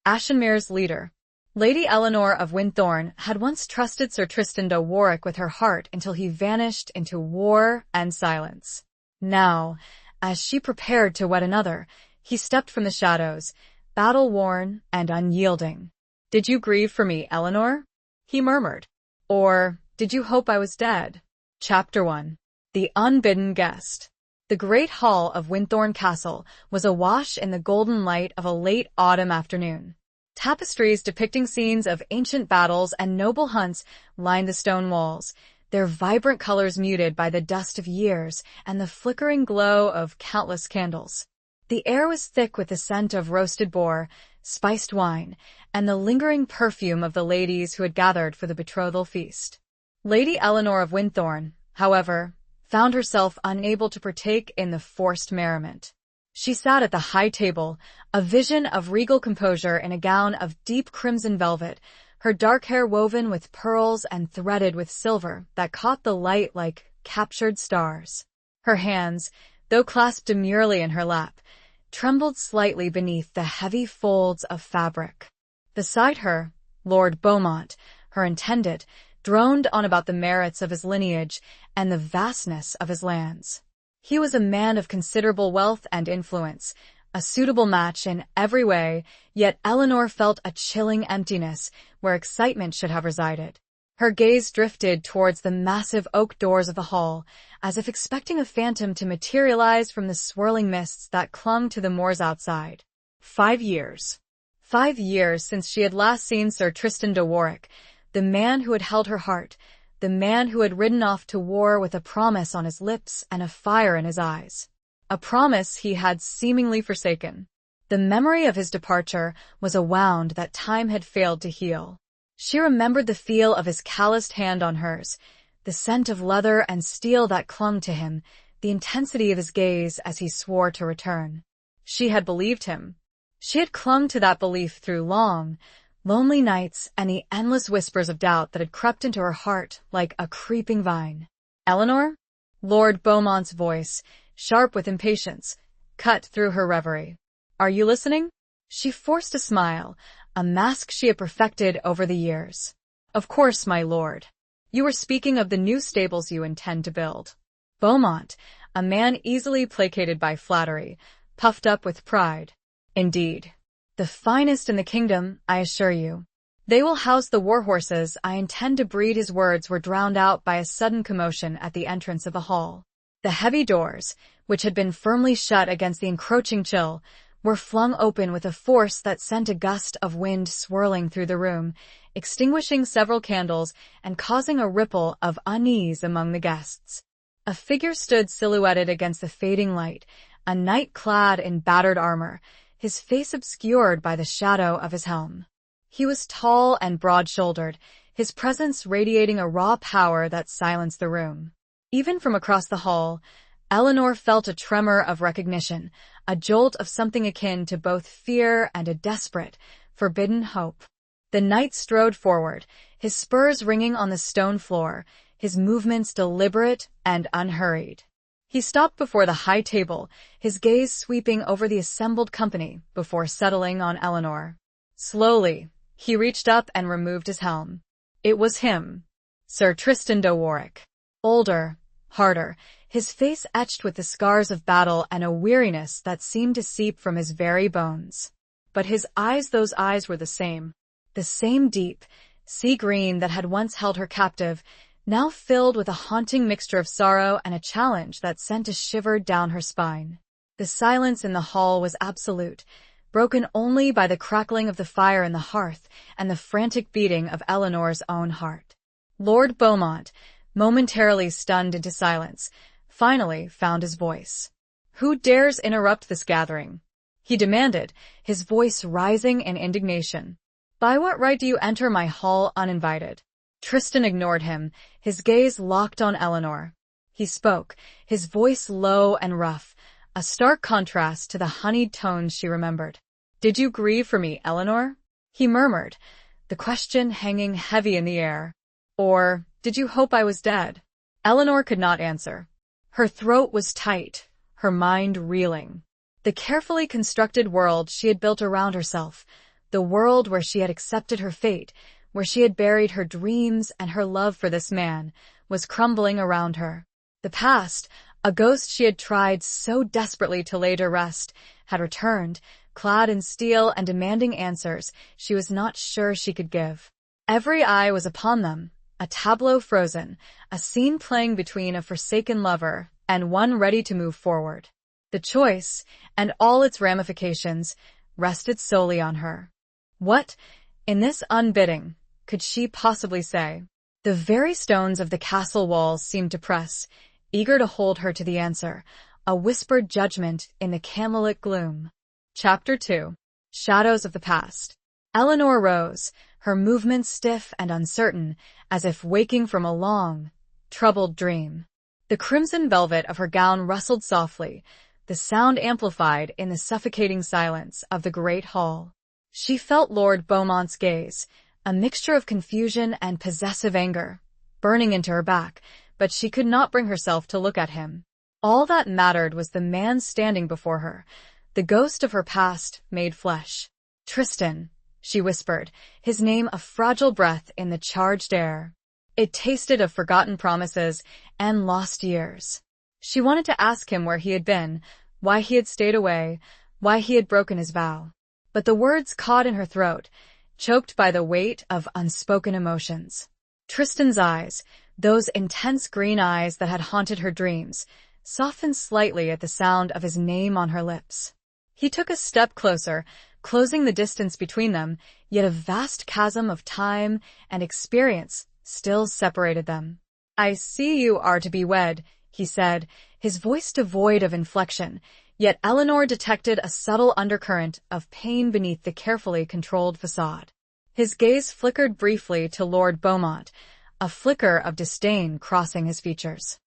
Ashenmeres Leader. Lady Eleanor of Winthorne had once trusted Sir Tristan de Warwick with her heart until he vanished into war and silence. Now, as she prepared to wed another, he stepped from the shadows, battle-worn and unyielding. "Did you grieve for me, Eleanor?" he murmured. "Or did you hope I was dead?" Chapter 1. The Unbidden Guest. The great hall of Winthorne Castle was awash in the golden light of a late autumn afternoon. Tapestries depicting scenes of ancient battles and noble hunts lined the stone walls, their vibrant colors muted by the dust of years and the flickering glow of countless candles. The air was thick with the scent of roasted boar, spiced wine, and the lingering perfume of the ladies who had gathered for the betrothal feast. Lady Eleanor of Winthorne, however, found herself unable to partake in the forced merriment. She sat at the high table, a vision of regal composure in a gown of deep crimson velvet, her dark hair woven with pearls and threaded with silver that caught the light like captured stars. Her hands, though clasped demurely in her lap, trembled slightly beneath the heavy folds of fabric. Beside her, Lord Beaumont, her intended, droned on about the merits of his lineage and the vastness of his lands. He was a man of considerable wealth and influence, a suitable match in every way, yet Eleanor felt a chilling emptiness where excitement should have resided. Her gaze drifted towards the massive oak doors of the hall, as if expecting a phantom to materialize from the swirling mists that clung to the moors outside. 5 years. 5 years since she had last seen Sir Tristan de Warwick, the man who had held her heart, the man who had ridden off to war with a promise on his lips and a fire in his eyes. A promise he had seemingly forsaken. The memory of his departure was a wound that time had failed to heal. She remembered the feel of his calloused hand on hers, the scent of leather and steel that clung to him, the intensity of his gaze as he swore to return. She had believed him. She had clung to that belief through long, lonely nights and the endless whispers of doubt that had crept into her heart like a creeping vine. "Eleanor?" Lord Beaumont's voice, sharp with impatience, cut through her reverie. "Are you listening?" She forced a smile, a mask she had perfected over the years. "Of course, my lord. You were speaking of the new stables you intend to build." Beaumont, a man easily placated by flattery, puffed up with pride. "Indeed. The finest in the kingdom, I assure you. They will house the war horses I intend to breed." His words were drowned out by a sudden commotion at the entrance of the hall. The heavy doors, which had been firmly shut against the encroaching chill, were flung open with a force that sent a gust of wind swirling through the room, extinguishing several candles and causing a ripple of unease among the guests. A figure stood silhouetted against the fading light, a knight clad in battered armor, his face obscured by the shadow of his helm. He was tall and broad-shouldered, his presence radiating a raw power that silenced the room. Even from across the hall, Eleanor felt a tremor of recognition, a jolt of something akin to both fear and a desperate, forbidden hope. The knight strode forward, his spurs ringing on the stone floor, his movements deliberate and unhurried. He stopped before the high table, his gaze sweeping over the assembled company before settling on Eleanor. Slowly, he reached up and removed his helm. It was him, Sir Tristan de Warwick. Older, harder, his face etched with the scars of battle and a weariness that seemed to seep from his very bones. But his eyes, those eyes were the same deep, sea green that had once held her captive, now filled with a haunting mixture of sorrow and a challenge that sent a shiver down her spine. The silence in the hall was absolute, broken only by the crackling of the fire in the hearth and the frantic beating of Eleanor's own heart. Lord Beaumont, momentarily stunned into silence, finally found his voice. "Who dares interrupt this gathering?" he demanded, his voice rising in indignation. "By what right do you enter my hall uninvited?" Tristan ignored him, his gaze locked on Eleanor. He spoke, his voice low and rough, a stark contrast to the honeyed tones she remembered. "Did you grieve for me, Eleanor?" he murmured, the question hanging heavy in the air. "Or did you hope I was dead?" Eleanor could not answer. Her throat was tight, her mind reeling. The carefully constructed world she had built around herself, The world where she had accepted her fate, where she had buried her dreams and her love for this man, was crumbling around her. The past, a ghost she had tried so desperately to lay to rest, had returned, clad in steel and demanding answers she was not sure she could give. Every eye was upon them, a tableau frozen, a scene playing between a forsaken lover and one ready to move forward. The choice, and all its ramifications, rested solely on her. What, in this unbidding, could she possibly say? The very stones of the castle walls seemed to press, eager to hold her to the answer, a whispered judgment in the candlelit gloom. Chapter 2. Shadows of the Past. Eleanor rose, her movements stiff and uncertain, as if waking from a long, troubled dream. The crimson velvet of her gown rustled softly, the sound amplified in the suffocating silence of the great hall. She felt Lord Beaumont's gaze, a mixture of confusion and possessive anger, burning into her back, but she could not bring herself to look at him. All that mattered was the man standing before her, the ghost of her past made flesh. Tristan, she whispered, his name a fragile breath in the charged air. It tasted of forgotten promises and lost years. She wanted to ask him where he had been, why he had stayed away, why he had broken his vow. But the words caught in her throat, choked by the weight of unspoken emotions. Tristan's eyes, those intense green eyes that had haunted her dreams, softened slightly at the sound of his name on her lips. He took a step closer, closing the distance between them, yet a vast chasm of time and experience still separated them. "I see you are to be wed," he said, his voice devoid of inflection, yet Eleanor detected a subtle undercurrent of pain beneath the carefully controlled facade. His gaze flickered briefly to Lord Beaumont, a flicker of disdain crossing his features.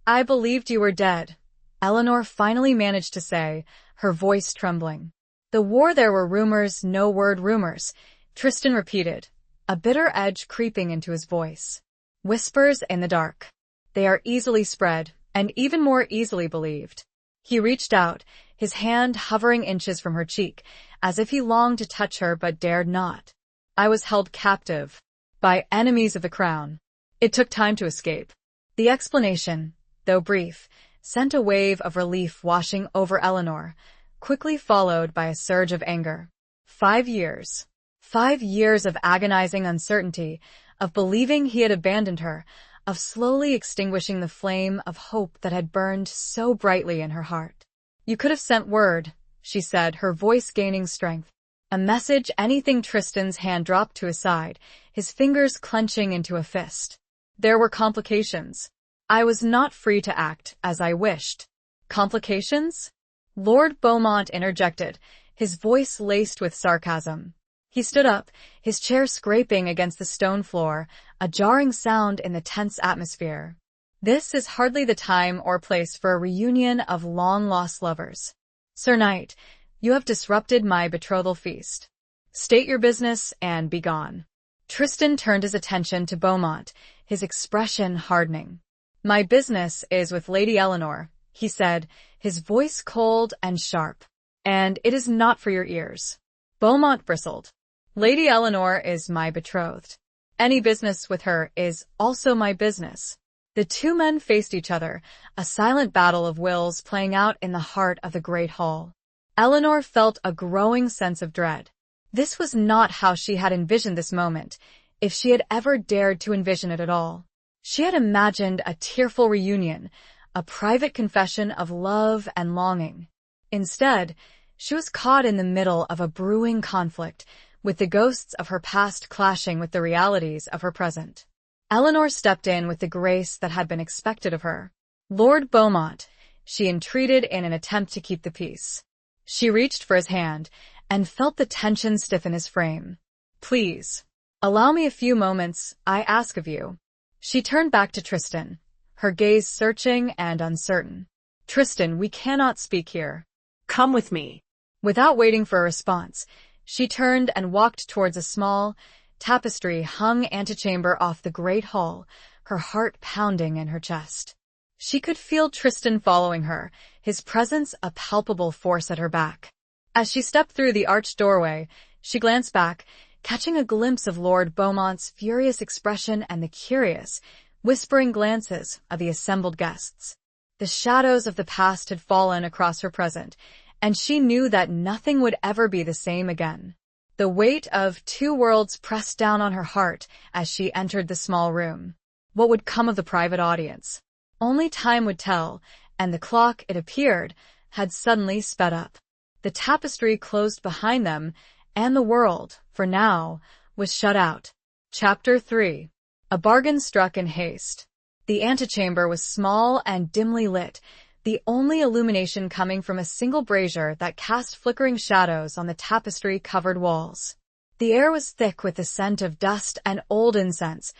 "I believed you were dead," Eleanor finally managed to say, her voice trembling. "The war there were rumors, no word rumors," Tristan repeated, a bitter edge creeping into his voice. "Whispers in the dark. They are easily spread, and even more easily believed." He reached out, his hand hovering inches from her cheek, as if he longed to touch her but dared not. "I was held captive by enemies of the crown. It took time to escape." The explanation, though brief, sent a wave of relief washing over Eleanor, quickly followed by a surge of anger. 5 years. 5 years of agonizing uncertainty, of believing he had abandoned her, of slowly extinguishing the flame of hope that had burned so brightly in her heart. "You could have sent word," she said, her voice gaining strength. "A message, anything." Tristan's hand dropped to his side, his fingers clenching into a fist. "There were complications. I was not free to act as I wished." "Complications?" Lord Beaumont interjected, his voice laced with sarcasm. He stood up, his chair scraping against the stone floor, a jarring sound in the tense atmosphere. "This is hardly the time or place for a reunion of long-lost lovers. Sir Knight, you have disrupted my betrothal feast. State your business and be gone." Tristan turned his attention to Beaumont, his expression hardening. "My business is with Lady Eleanor," he said, his voice cold and sharp. "And it is not for your ears." Beaumont bristled. "Lady Eleanor is my betrothed. Any business with her is also my business." The two men faced each other, a silent battle of wills playing out in the heart of the great hall. Eleanor felt a growing sense of dread. This was not how she had envisioned this moment, if she had ever dared to envision it at all. She had imagined a tearful reunion, a private confession of love and longing. Instead, she was caught in the middle of a brewing conflict, with the ghosts of her past clashing with the realities of her present. Eleanor stepped in with the grace that had been expected of her. "Lord Beaumont," she entreated in an attempt to keep the peace. She reached for his hand and felt the tension stiffen his frame. "Please, allow me a few moments, I ask of you." She turned back to Tristan, her gaze searching and uncertain. "Tristan, we cannot speak here. Come with me." Without waiting for a response, she turned and walked towards a small, tapestry-hung antechamber off the great hall, her heart pounding in her chest. She could feel Tristan following her, his presence a palpable force at her back. As she stepped through the arched doorway, She glanced back, catching a glimpse of Lord Beaumont's furious expression and the curious, whispering glances of the assembled guests. The shadows of the past had fallen across her present, and she knew that nothing would ever be the same again. The weight of two worlds pressed down on her heart as she entered the small room. What would come of the private audience? Only time would tell, and the clock, it appeared, had suddenly sped up. The tapestry closed behind them, and the world, for now, was shut out. Chapter 3. A bargain struck in haste. The antechamber was small and dimly lit, the only illumination coming from a single brazier that cast flickering shadows on the tapestry-covered walls. The air was thick with the scent of dust and old incense,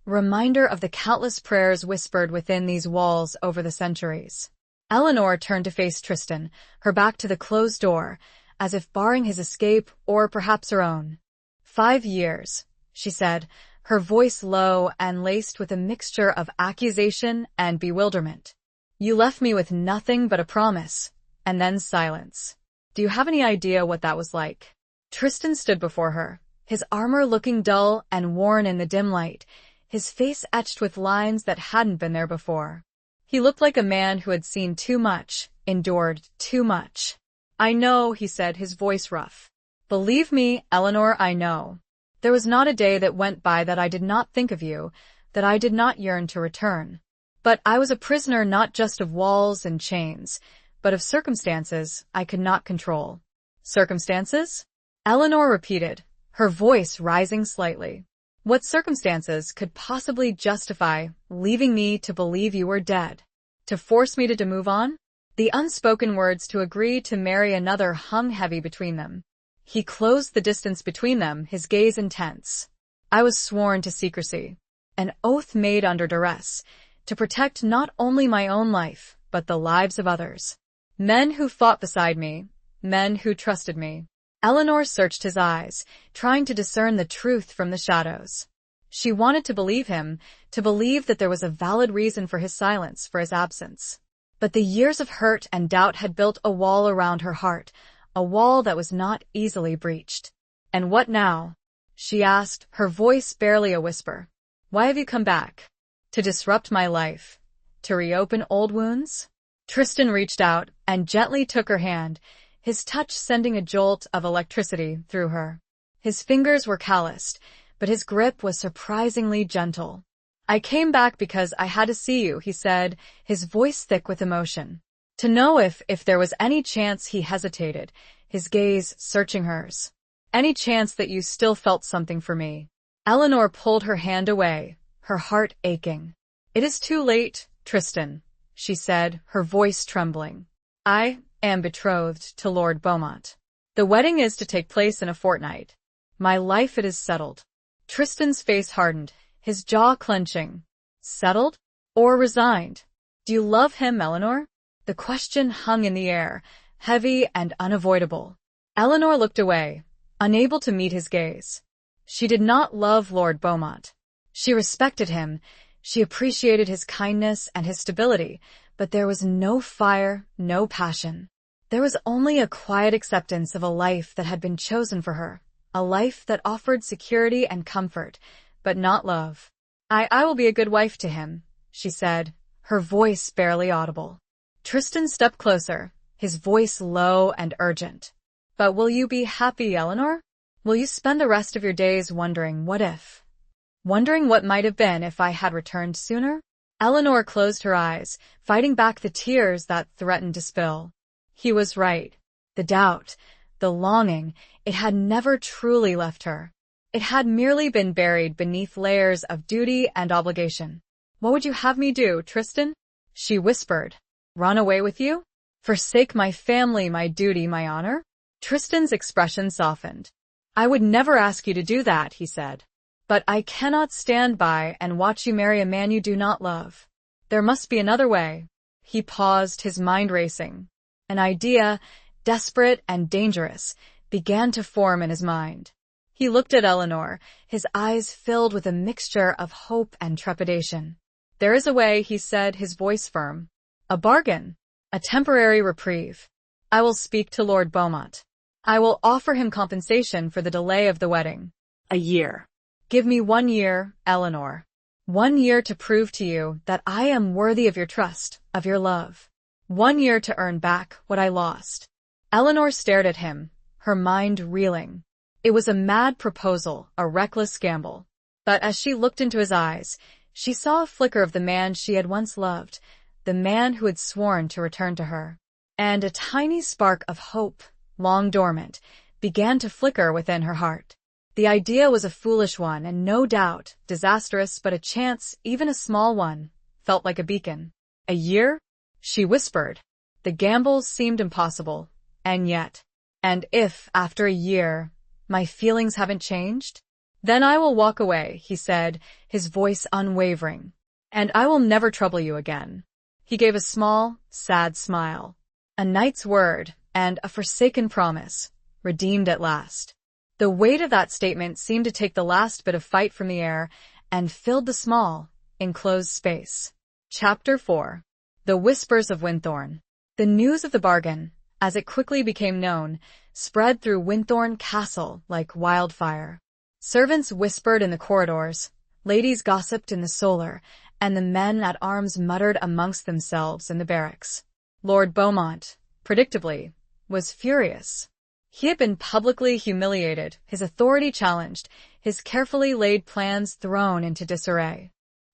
reminder of the countless prayers whispered within these walls over the centuries. Eleanor turned to face Tristan, her back to the closed door, as if barring his escape or perhaps her own. 5 years, she said, her voice low and laced with a mixture of accusation and bewilderment. You left me with nothing but a promise, and then silence. Do you have any idea what that was like? Tristan stood before her, his armor looking dull and worn in the dim light, his face etched with lines that hadn't been there before. He looked like a man who had seen too much, endured too much. I know, he said, his voice rough. Believe me, Eleanor, I know. There was not a day that went by that I did not think of you, that I did not yearn to return. But I was a prisoner not just of walls and chains, but of circumstances I could not control. Circumstances? Eleanor repeated, her voice rising slightly. What circumstances could possibly justify leaving me to believe you were dead? To force me to move on? The unspoken words to agree to marry another hung heavy between them. He closed the distance between them, his gaze intense. I was sworn to secrecy, an oath made under duress, to protect not only my own life, but the lives of others. Men who fought beside me, men who trusted me. Eleanor searched his eyes, trying to discern the truth from the shadows. She wanted to believe him, to believe that there was a valid reason for his silence, for his absence. But the years of hurt and doubt had built a wall around her heart, a wall that was not easily breached. And what now? She asked, her voice barely a whisper. Why have you come back? To disrupt my life? To reopen old wounds? Tristan reached out and gently took her hand, his touch sending a jolt of electricity through her. His fingers were calloused, but his grip was surprisingly gentle. I came back because I had to see you, he said, his voice thick with emotion. To know if there was any chance. He hesitated, his gaze searching hers. Any chance that you still felt something for me? Eleanor pulled her hand away, her heart aching. It is too late, Tristan, she said, her voice trembling. I am betrothed to Lord Beaumont. The wedding is to take place in a fortnight. My life, it is settled. Tristan's face hardened, his jaw clenching. Settled? Or resigned? Do you love him, Eleanor? The question hung in the air, heavy and unavoidable. Eleanor looked away, unable to meet his gaze. She did not love Lord Beaumont. She respected him, she appreciated his kindness and his stability, but there was no fire, no passion. There was only a quiet acceptance of a life that had been chosen for her, a life that offered security and comfort, but not love. I will be a good wife to him, she said, her voice barely audible. Tristan stepped closer, his voice low and urgent. But will you be happy, Eleanor? Will you spend the rest of your days wondering what if? Wondering what might have been if I had returned sooner? Eleanor closed her eyes, fighting back the tears that threatened to spill. He was right. The doubt, the longing, it had never truly left her. It had merely been buried beneath layers of duty and obligation. What would you have me do, Tristan? She whispered. Run away with you? Forsake my family, my duty, my honor? Tristan's expression softened. I would never ask you to do that, he said. But I cannot stand by and watch you marry a man you do not love. There must be another way. He paused, his mind racing. An idea, desperate and dangerous, began to form in his mind. He looked at Eleanor, his eyes filled with a mixture of hope and trepidation. There is a way, he said, his voice firm. A bargain. A temporary reprieve. I will speak to Lord Beaumont. I will offer him compensation for the delay of the wedding. A year. Give me 1 year, Eleanor. 1 year to prove to you that I am worthy of your trust, of your love. 1 year to earn back what I lost. Eleanor stared at him, her mind reeling. It was a mad proposal, a reckless gamble. But as she looked into his eyes, she saw a flicker of the man she had once loved, the man who had sworn to return to her. And a tiny spark of hope, long dormant, began to flicker within her heart. The idea was a foolish one and no doubt disastrous, but a chance, even a small one, felt like a beacon. A year? She whispered. The gamble seemed impossible, and yet. And if, after a year, my feelings haven't changed? Then I will walk away, he said, his voice unwavering. And I will never trouble you again. He gave a small, sad smile. A knight's word, and a forsaken promise, redeemed at last. The weight of that statement seemed to take the last bit of fight from the air and filled the small, enclosed space. Chapter 4. The Whispers of Winthorn. The news of the bargain, as it quickly became known, spread through Winthorn Castle like wildfire. Servants whispered in the corridors, ladies gossiped in the solar, and the men at arms muttered amongst themselves in the barracks. Lord Beaumont, predictably, was furious. He had been publicly humiliated, his authority challenged, his carefully laid plans thrown into disarray.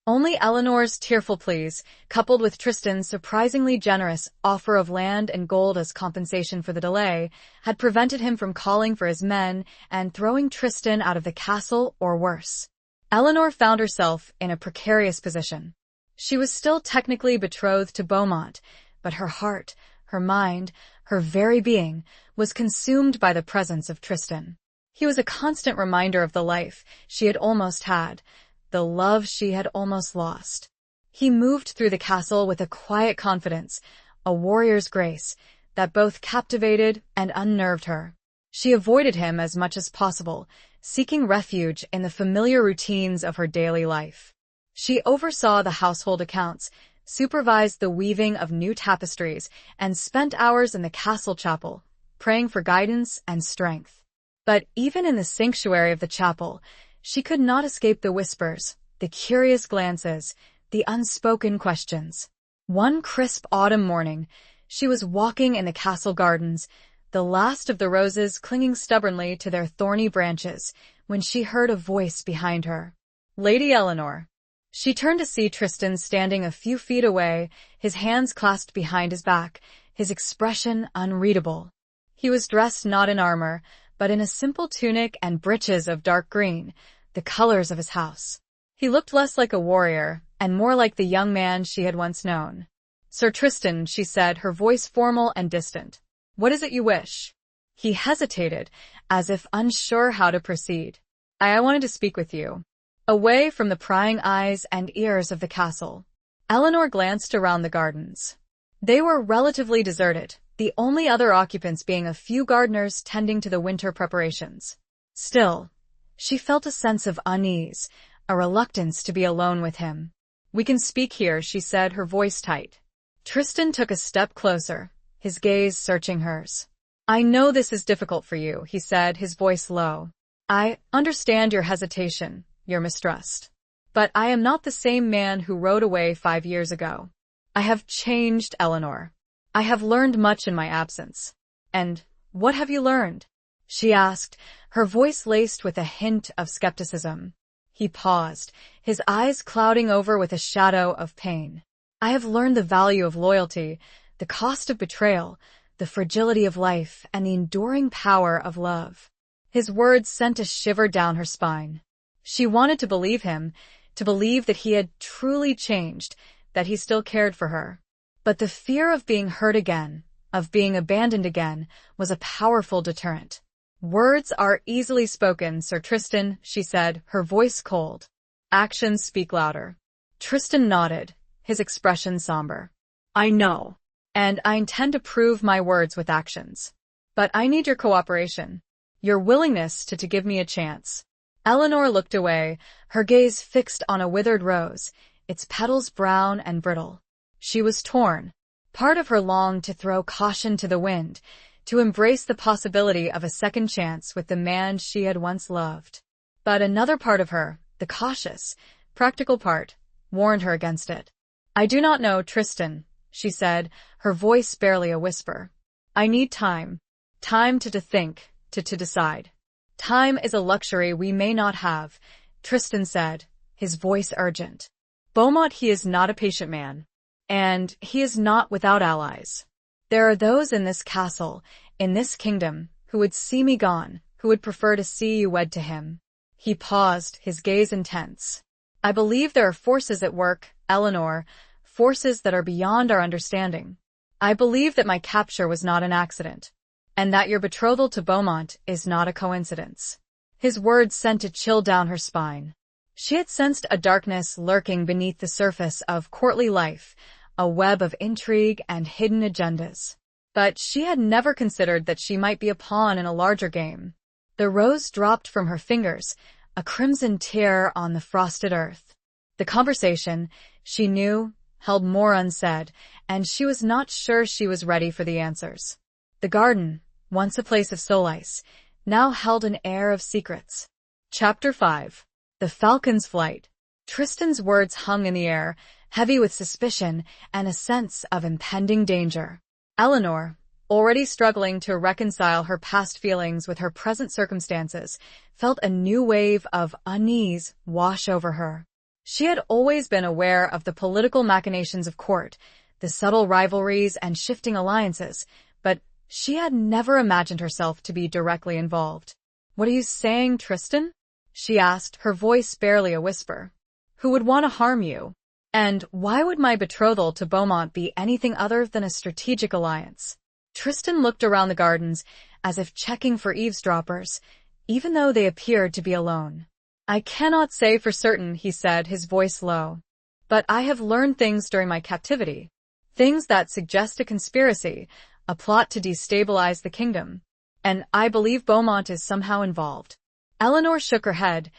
Only Eleanor's tearful pleas, coupled with Tristan's surprisingly generous offer of land and gold as compensation for the delay, had prevented him from calling for his men and throwing Tristan out of the castle or worse. Eleanor found herself in a precarious position. She was still technically betrothed to Beaumont, but her heart, her mind, her very being, was consumed by the presence of Tristan. He was a constant reminder of the life she had almost had, the love she had almost lost. He moved through the castle with a quiet confidence, a warrior's grace, that both captivated and unnerved her. She avoided him as much as possible, seeking refuge in the familiar routines of her daily life. She oversaw the household accounts, supervised the weaving of new tapestries, and spent hours in the castle chapel, praying for guidance and strength. But even in the sanctuary of the chapel, she could not escape the whispers, the curious glances, the unspoken questions. One crisp autumn morning, she was walking in the castle gardens, the last of the roses clinging stubbornly to their thorny branches, when she heard a voice behind her. Lady Eleanor. She turned to see Tristan standing a few feet away, his hands clasped behind his back, his expression unreadable. He was dressed not in armor, but in a simple tunic and breeches of dark green, the colors of his house. He looked less like a warrior, and more like the young man she had once known. Sir Tristan, she said, her voice formal and distant. What is it you wish? He hesitated, as if unsure how to proceed. I wanted to speak with you. Away from the prying eyes and ears of the castle, Eleanor glanced around the gardens. They were relatively deserted, the only other occupants being a few gardeners tending to the winter preparations. Still, she felt a sense of unease, a reluctance to be alone with him. We can speak here, she said, her voice tight. Tristan took a step closer, his gaze searching hers. I know this is difficult for you, he said, his voice low. I understand your hesitation, your mistrust. But I am not the same man who rode away 5 years ago. I have changed, Eleanor. I have learned much in my absence. And what have you learned? She asked, her voice laced with a hint of skepticism. He paused, his eyes clouding over with a shadow of pain. I have learned the value of loyalty, the cost of betrayal, the fragility of life, and the enduring power of love. His words sent a shiver down her spine. She wanted to believe him, to believe that he had truly changed, that he still cared for her. But the fear of being hurt again, of being abandoned again, was a powerful deterrent. Words are easily spoken, Sir Tristan, she said, her voice cold. Actions speak louder. Tristan nodded, his expression somber. I know, and I intend to prove my words with actions. But I need your cooperation, your willingness to give me a chance. Eleanor looked away, her gaze fixed on a withered rose, its petals brown and brittle. She was torn. Part of her longed to throw caution to the wind, to embrace the possibility of a second chance with the man she had once loved. But another part of her, the cautious, practical part, warned her against it. "I do not know, Tristan," she said, her voice barely a whisper. "I need time. Time to think, to decide." "Time is a luxury we may not have," Tristan said, his voice urgent. "Beaumont, he is not a patient man. And he is not without allies. There are those in this castle, in this kingdom, who would see me gone, who would prefer to see you wed to him." He paused, his gaze intense. "I believe there are forces at work, Eleanor, forces that are beyond our understanding. I believe that my capture was not an accident, and that your betrothal to Beaumont is not a coincidence." His words sent a chill down her spine. She had sensed a darkness lurking beneath the surface of courtly life, a web of intrigue and hidden agendas. But she had never considered that she might be a pawn in a larger game. The rose dropped from her fingers, a crimson tear on the frosted earth. The conversation, she knew, held more unsaid, and she was not sure she was ready for the answers. The garden, once a place of solace, now held an air of secrets. Chapter 5. The Falcon's Flight. Tristan's words hung in the air, heavy with suspicion and a sense of impending danger. Eleanor, already struggling to reconcile her past feelings with her present circumstances, felt a new wave of unease wash over her. She had always been aware of the political machinations of court, the subtle rivalries and shifting alliances, but she had never imagined herself to be directly involved. "What are you saying, Tristan?" she asked, her voice barely a whisper. "Who would want to harm you? And why would my betrothal to Beaumont be anything other than a strategic alliance?" Tristan looked around the gardens as if checking for eavesdroppers, even though they appeared to be alone. "I cannot say for certain," he said, his voice low. "But I have learned things during my captivity. Things that suggest a conspiracy, a plot to destabilize the kingdom. And I believe Beaumont is somehow involved." Eleanor shook her head,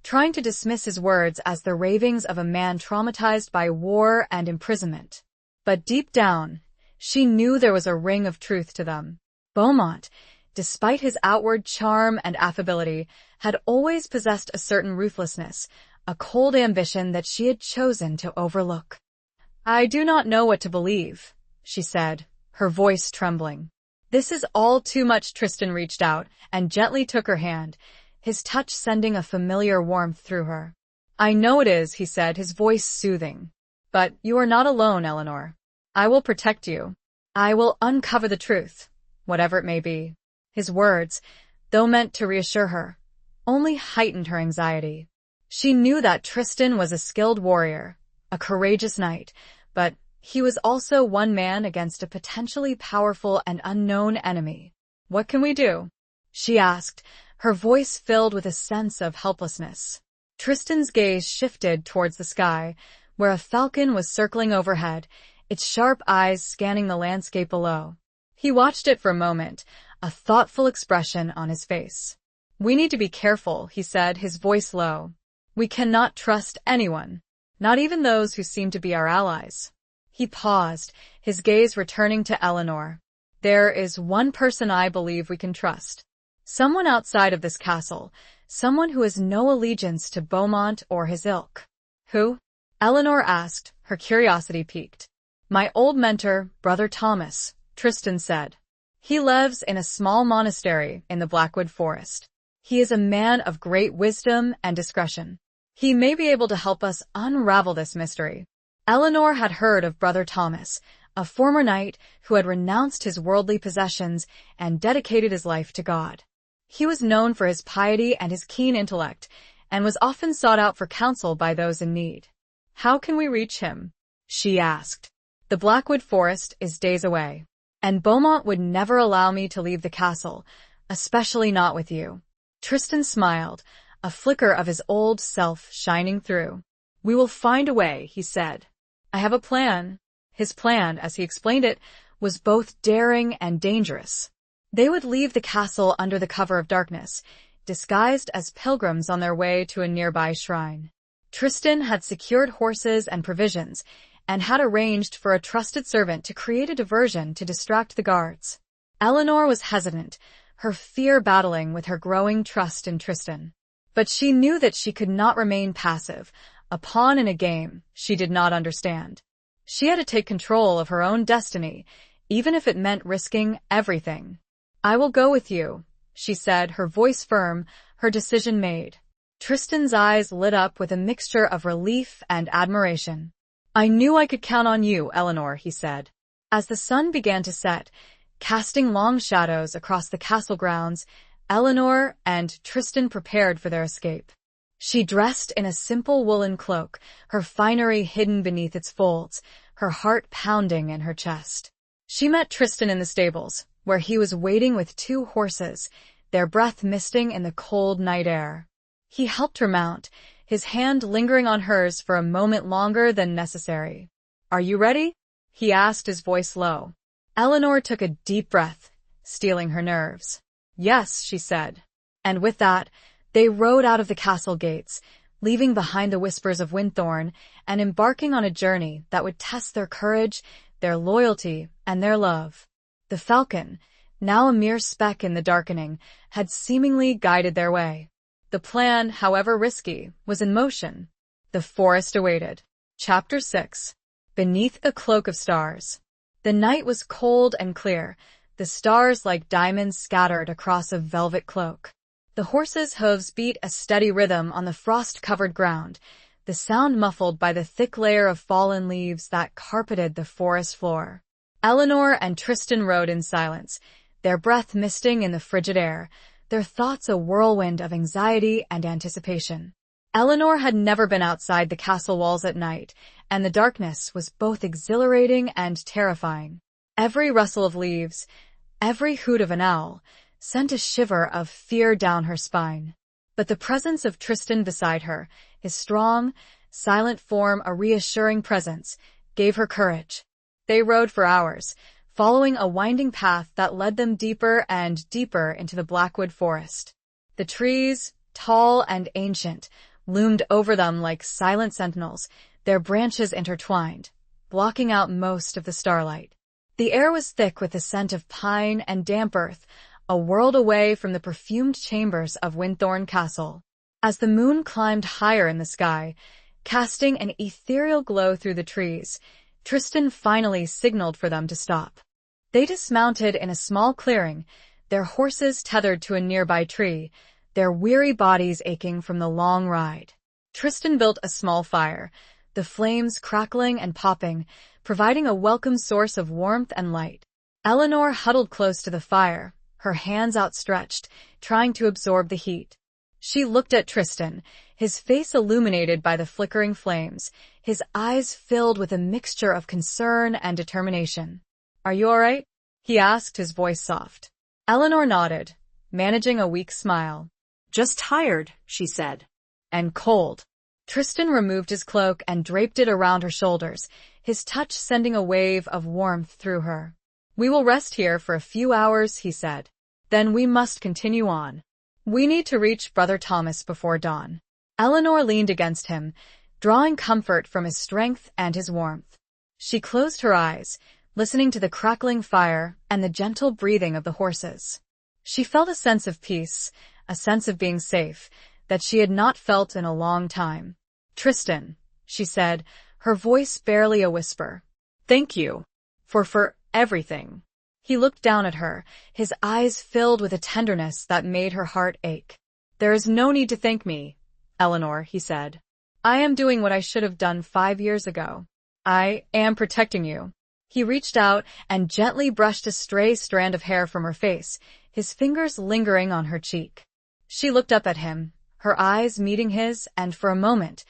trying to dismiss his words as the ravings of a man traumatized by war and imprisonment. But deep down, she knew there was a ring of truth to them. Beaumont, despite his outward charm and affability, had always possessed a certain ruthlessness, a cold ambition that she had chosen to overlook. "I do not know what to believe," she said, her voice trembling. "This is all too much." Tristan reached out and gently took her hand, his touch sending a familiar warmth through her. "I know it is," he said, his voice soothing. "But you are not alone, Eleanor. I will protect you. I will uncover the truth, whatever it may be." His words, though meant to reassure her, only heightened her anxiety. She knew that Tristan was a skilled warrior, a courageous knight, but he was also one man against a potentially powerful and unknown enemy. "What can we do?" she asked, her voice filled with a sense of helplessness. Tristan's gaze shifted towards the sky, where a falcon was circling overhead, its sharp eyes scanning the landscape below. He watched it for a moment, a thoughtful expression on his face. "We need to be careful," he said, his voice low. "We cannot trust anyone, not even those who seem to be our allies." He paused, his gaze returning to Eleanor. "There is one person I believe we can trust. Someone outside of this castle, someone who has no allegiance to Beaumont or his ilk." "Who?" Eleanor asked, her curiosity piqued. "My old mentor, Brother Thomas," Tristan said. "He lives in a small monastery in the Blackwood Forest. He is a man of great wisdom and discretion. He may be able to help us unravel this mystery." Eleanor had heard of Brother Thomas, a former knight who had renounced his worldly possessions and dedicated his life to God. He was known for his piety and his keen intellect, and was often sought out for counsel by those in need. "How can we reach him?" she asked. "The Blackwood Forest is days away, and Beaumont would never allow me to leave the castle, especially not with you." Tristan smiled, a flicker of his old self shining through. "We will find a way," he said. "I have a plan." His plan, as he explained it, was both daring and dangerous. They would leave the castle under the cover of darkness, disguised as pilgrims on their way to a nearby shrine. Tristan had secured horses and provisions, and had arranged for a trusted servant to create a diversion to distract the guards. Eleanor was hesitant, her fear battling with her growing trust in Tristan. But she knew that she could not remain passive, a pawn in a game she did not understand. She had to take control of her own destiny, even if it meant risking everything. "I will go with you," she said, her voice firm, her decision made. Tristan's eyes lit up with a mixture of relief and admiration. "I knew I could count on you, Eleanor," he said. As the sun began to set, casting long shadows across the castle grounds, Eleanor and Tristan prepared for their escape. She dressed in a simple woolen cloak, her finery hidden beneath its folds, her heart pounding in her chest. She met Tristan in the stables, where he was waiting with 2 horses, their breath misting in the cold night air. He helped her mount, his hand lingering on hers for a moment longer than necessary. "Are you ready?" he asked, his voice low. Eleanor took a deep breath, steeling her nerves. "Yes," she said. And with that, they rode out of the castle gates, leaving behind the whispers of Winthorn and embarking on a journey that would test their courage, their loyalty, and their love. The falcon, now a mere speck in the darkening, had seemingly guided their way. The plan, however risky, was in motion. The forest awaited. Chapter 6. Beneath a Cloak of Stars. The night was cold and clear, the stars like diamonds scattered across a velvet cloak. The horses' hooves beat a steady rhythm on the frost-covered ground, the sound muffled by the thick layer of fallen leaves that carpeted the forest floor. Eleanor and Tristan rode in silence, their breath misting in the frigid air, their thoughts a whirlwind of anxiety and anticipation. Eleanor had never been outside the castle walls at night, and the darkness was both exhilarating and terrifying. Every rustle of leaves, every hoot of an owl, sent a shiver of fear down her spine. But the presence of Tristan beside her, his strong, silent form a reassuring presence, gave her courage. They rode for hours, following a winding path that led them deeper and deeper into the Blackwood forest. The trees, tall and ancient, loomed over them like silent sentinels, their branches intertwined, blocking out most of the starlight. The air was thick with the scent of pine and damp earth, a world away from the perfumed chambers of Winthorn Castle. As the moon climbed higher in the sky, casting an ethereal glow through the trees, Tristan finally signaled for them to stop. They dismounted in a small clearing, their horses tethered to a nearby tree, their weary bodies aching from the long ride. Tristan built a small fire, the flames crackling and popping, providing a welcome source of warmth and light. Eleanor huddled close to the fire, her hands outstretched, trying to absorb the heat. She looked at Tristan, his face illuminated by the flickering flames, his eyes filled with a mixture of concern and determination. "Are you all right?" he asked, his voice soft. Eleanor nodded, managing a weak smile. "Just tired," she said. "And cold." Tristan removed his cloak and draped it around her shoulders, his touch sending a wave of warmth through her. "We will rest here for a few hours," he said. "Then we must continue on. We need to reach Brother Thomas before dawn." Eleanor leaned against him, drawing comfort from his strength and his warmth. She closed her eyes, listening to the crackling fire and the gentle breathing of the horses. She felt a sense of peace, a sense of being safe, that she had not felt in a long time. "Tristan," she said, her voice barely a whisper. "Thank you for everything." He looked down at her, his eyes filled with a tenderness that made her heart ache. "There is no need to thank me, Eleanor," he said. "I am doing what I should have done 5 years ago. I am protecting you." He reached out and gently brushed a stray strand of hair from her face, his fingers lingering on her cheek. She looked up at him, her eyes meeting his, and for a moment,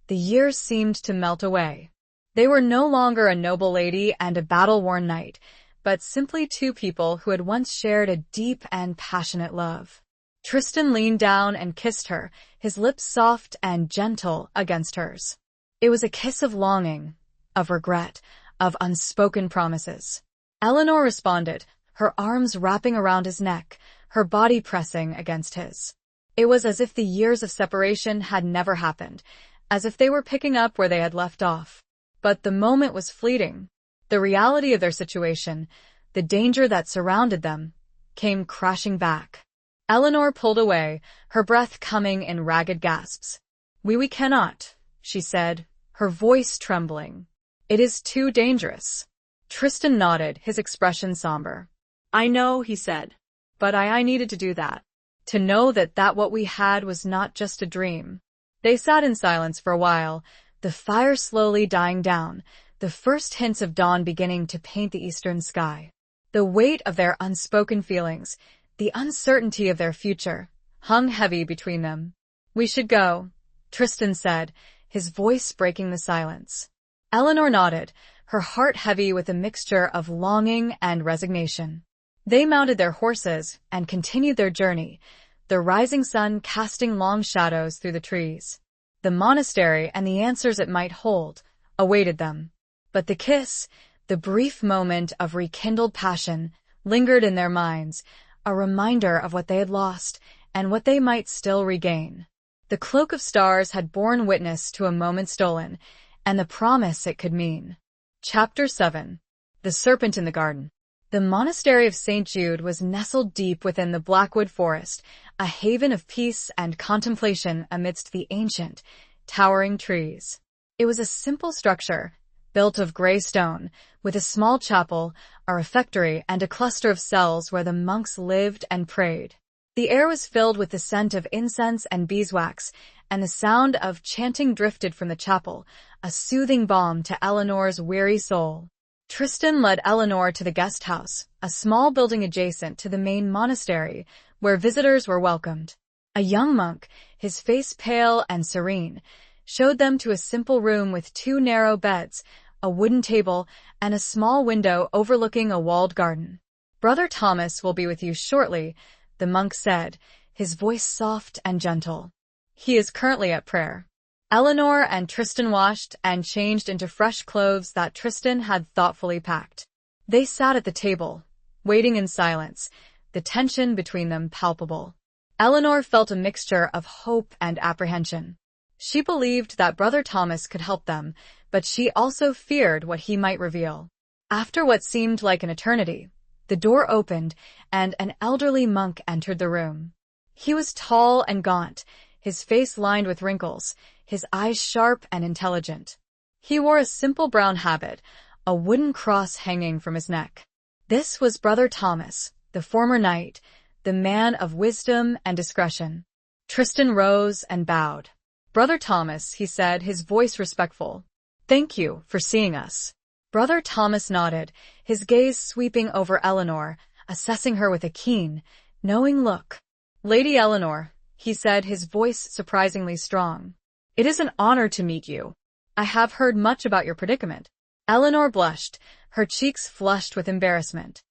the years seemed to melt away. They were no longer a noble lady and a battle-worn knight, but simply 2 people who had once shared a deep and passionate love. Tristan leaned down and kissed her, his lips soft and gentle against hers. It was a kiss of longing, of regret, of unspoken promises. Eleanor responded, her arms wrapping around his neck, her body pressing against his. It was as if the years of separation had never happened, as if they were picking up where they had left off. But the moment was fleeting. The reality of their situation, the danger that surrounded them, came crashing back. Eleanor pulled away, her breath coming in ragged gasps. We cannot," she said, her voice trembling. "It is too dangerous." Tristan nodded, his expression somber. "I know," he said. "But I needed to do that. To know that what we had was not just a dream." They sat in silence for a while, the fire slowly dying down, the first hints of dawn beginning to paint the eastern sky. The weight of their unspoken feelings, the uncertainty of their future, hung heavy between them. "We should go," Tristan said, his voice breaking the silence. Eleanor nodded, her heart heavy with a mixture of longing and resignation. They mounted their horses and continued their journey, the rising sun casting long shadows through the trees. The monastery and the answers it might hold awaited them. But the kiss, the brief moment of rekindled passion, lingered in their minds, a reminder of what they had lost and what they might still regain. The cloak of stars had borne witness to a moment stolen, and the promise it could mean. Chapter 7. The Serpent in the Garden. The monastery of St. Jude was nestled deep within the Blackwood Forest, a haven of peace and contemplation amidst the ancient, towering trees. It was a simple structure, built of gray stone, with a small chapel, a refectory, and a cluster of cells where the monks lived and prayed. The air was filled with the scent of incense and beeswax, and the sound of chanting drifted from the chapel, a soothing balm to Eleanor's weary soul. Tristan led Eleanor to the guest house, a small building adjacent to the main monastery, where visitors were welcomed. A young monk, his face pale and serene, showed them to a simple room with 2 narrow beds, a wooden table, and a small window overlooking a walled garden. "Brother Thomas will be with you shortly," the monk said, his voice soft and gentle. "He is currently at prayer." Eleanor and Tristan washed and changed into fresh clothes that Tristan had thoughtfully packed. They sat at the table, waiting in silence, the tension between them palpable. Eleanor felt a mixture of hope and apprehension. She believed that Brother Thomas could help them, but she also feared what he might reveal. After what seemed like an eternity, the door opened and an elderly monk entered the room. He was tall and gaunt, his face lined with wrinkles, his eyes sharp and intelligent. He wore a simple brown habit, a wooden cross hanging from his neck. This was Brother Thomas, the former knight, the man of wisdom and discretion. Tristan rose and bowed. "Brother Thomas," he said, his voice respectful. "Thank you for seeing us." Brother Thomas nodded, his gaze sweeping over Eleanor, assessing her with a keen, knowing look. "Lady Eleanor," he said, his voice surprisingly strong. "It is an honor to meet you. I have heard much about your predicament." Eleanor blushed, her cheeks flushed with embarrassment.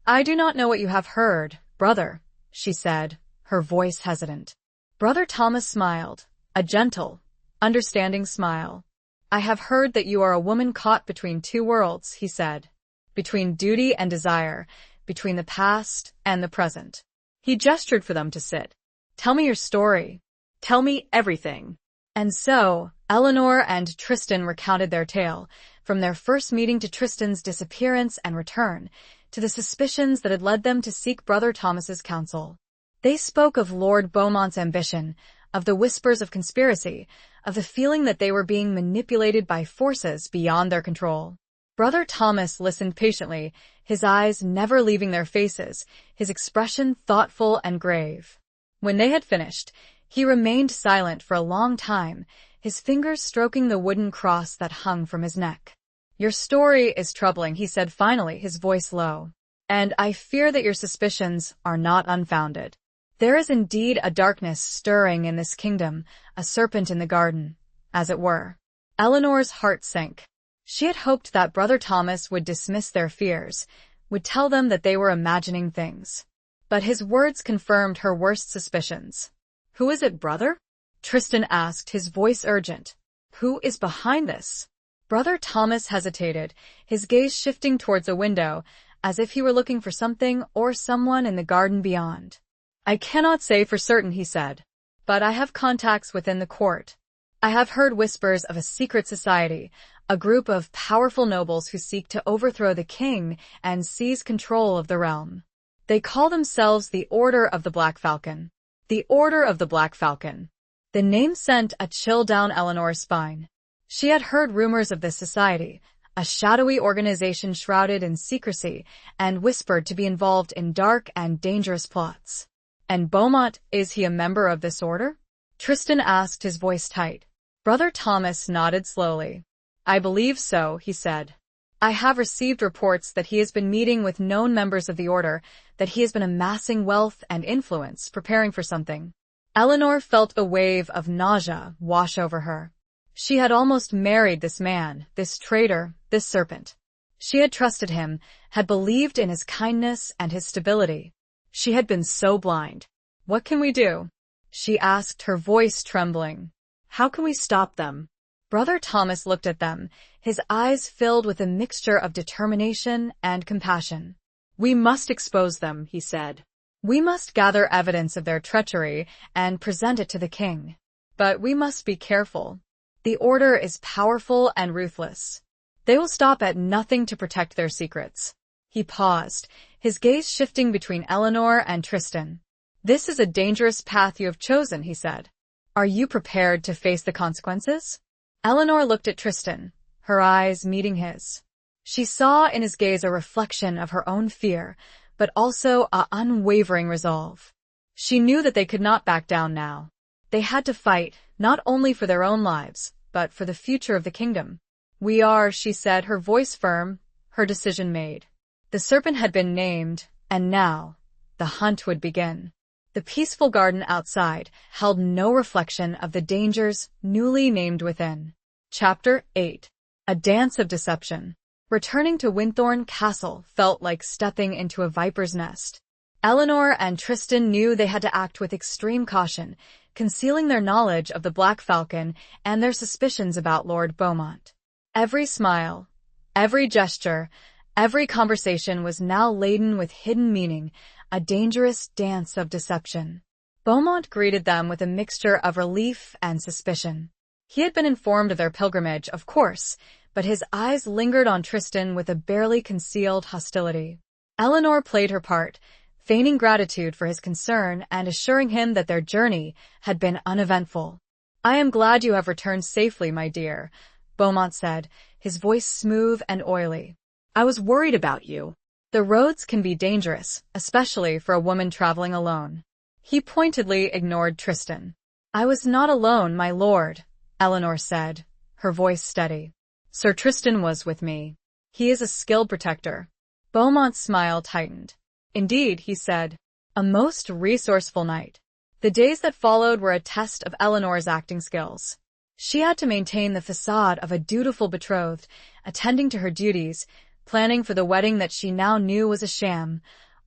"I do not know what you have heard, brother," she said, her voice hesitant. Brother Thomas smiled, a gentle, understanding smile. "I have heard that you are a woman caught between 2 worlds," he said. "Between duty and desire, between the past and the present." He gestured for them to sit. "Tell me your story. Tell me everything." And so, Eleanor and Tristan recounted their tale, from their first meeting to Tristan's disappearance and return, to the suspicions that had led them to seek Brother Thomas's counsel. They spoke of Lord Beaumont's ambition, of the whispers of conspiracy, of the feeling that they were being manipulated by forces beyond their control. Brother Thomas listened patiently, his eyes never leaving their faces, his expression thoughtful and grave. When they had finished, he remained silent for a long time, his fingers stroking the wooden cross that hung from his neck. "Your story is troubling," he said finally, his voice low. "And I fear that your suspicions are not unfounded. There is indeed a darkness stirring in this kingdom, a serpent in the garden, as it were." Eleanor's heart sank. She had hoped that Brother Thomas would dismiss their fears, would tell them that they were imagining things. But his words confirmed her worst suspicions. "Who is it, brother?" Tristan asked, his voice urgent. "Who is behind this?" Brother Thomas hesitated, his gaze shifting towards a window, as if he were looking for something or someone in the garden beyond. "I cannot say for certain," he said, "but I have contacts within the court. I have heard whispers of a secret society, a group of powerful nobles who seek to overthrow the king and seize control of the realm. They call themselves the Order of the Black Falcon. The Order of the Black Falcon. The name sent a chill down Eleanor's spine. She had heard rumors of this society, a shadowy organization shrouded in secrecy and whispered to be involved in dark and dangerous plots. And Beaumont, is he a member of this order? Tristan asked, his voice tight. Brother Thomas nodded slowly. I believe so, he said. I have received reports that he has been meeting with known members of the order, that he has been amassing wealth and influence, preparing for something. Eleanor felt a wave of nausea wash over her. She had almost married this man, this traitor, this serpent. She had trusted him, had believed in his kindness and his stability. She had been so blind. What can we do? She asked, her voice trembling. How can we stop them? Brother Thomas looked at them, his eyes filled with a mixture of determination and compassion. We must expose them, he said. We must gather evidence of their treachery and present it to the king. But we must be careful. The order is powerful and ruthless. They will stop at nothing to protect their secrets. He paused, his gaze shifting between Eleanor and Tristan. This is a dangerous path you have chosen, he said. Are you prepared to face the consequences? Eleanor looked at Tristan, her eyes meeting his. She saw in his gaze a reflection of her own fear, but also an unwavering resolve. She knew that they could not back down now. They had to fight, not only for their own lives, but for the future of the kingdom. We are, she said, her voice firm, her decision made. The serpent had been named, and now, the hunt would begin. The peaceful garden outside held no reflection of the dangers newly named within. Chapter 8. A Dance of Deception. Returning to Winthorne Castle felt like stepping into a viper's nest. Eleanor and Tristan knew they had to act with extreme caution, concealing their knowledge of the Black Falcon and their suspicions about Lord Beaumont. Every smile, every gesture, every conversation was now laden with hidden meaning, a dangerous dance of deception. Beaumont greeted them with a mixture of relief and suspicion. He had been informed of their pilgrimage, of course, but his eyes lingered on Tristan with a barely concealed hostility. Eleanor played her part, feigning gratitude for his concern and assuring him that their journey had been uneventful. I am glad you have returned safely, my dear, Beaumont said, his voice smooth and oily. I was worried about you. The roads can be dangerous, especially for a woman traveling alone. He pointedly ignored Tristan. I was not alone, my lord, Eleanor said, her voice steady. Sir Tristan was with me. He is a skilled protector. Beaumont's smile tightened. Indeed, he said. A most resourceful knight. The days that followed were a test of Eleanor's acting skills. She had to maintain the facade of a dutiful betrothed, attending to her duties, planning for the wedding that she now knew was a sham,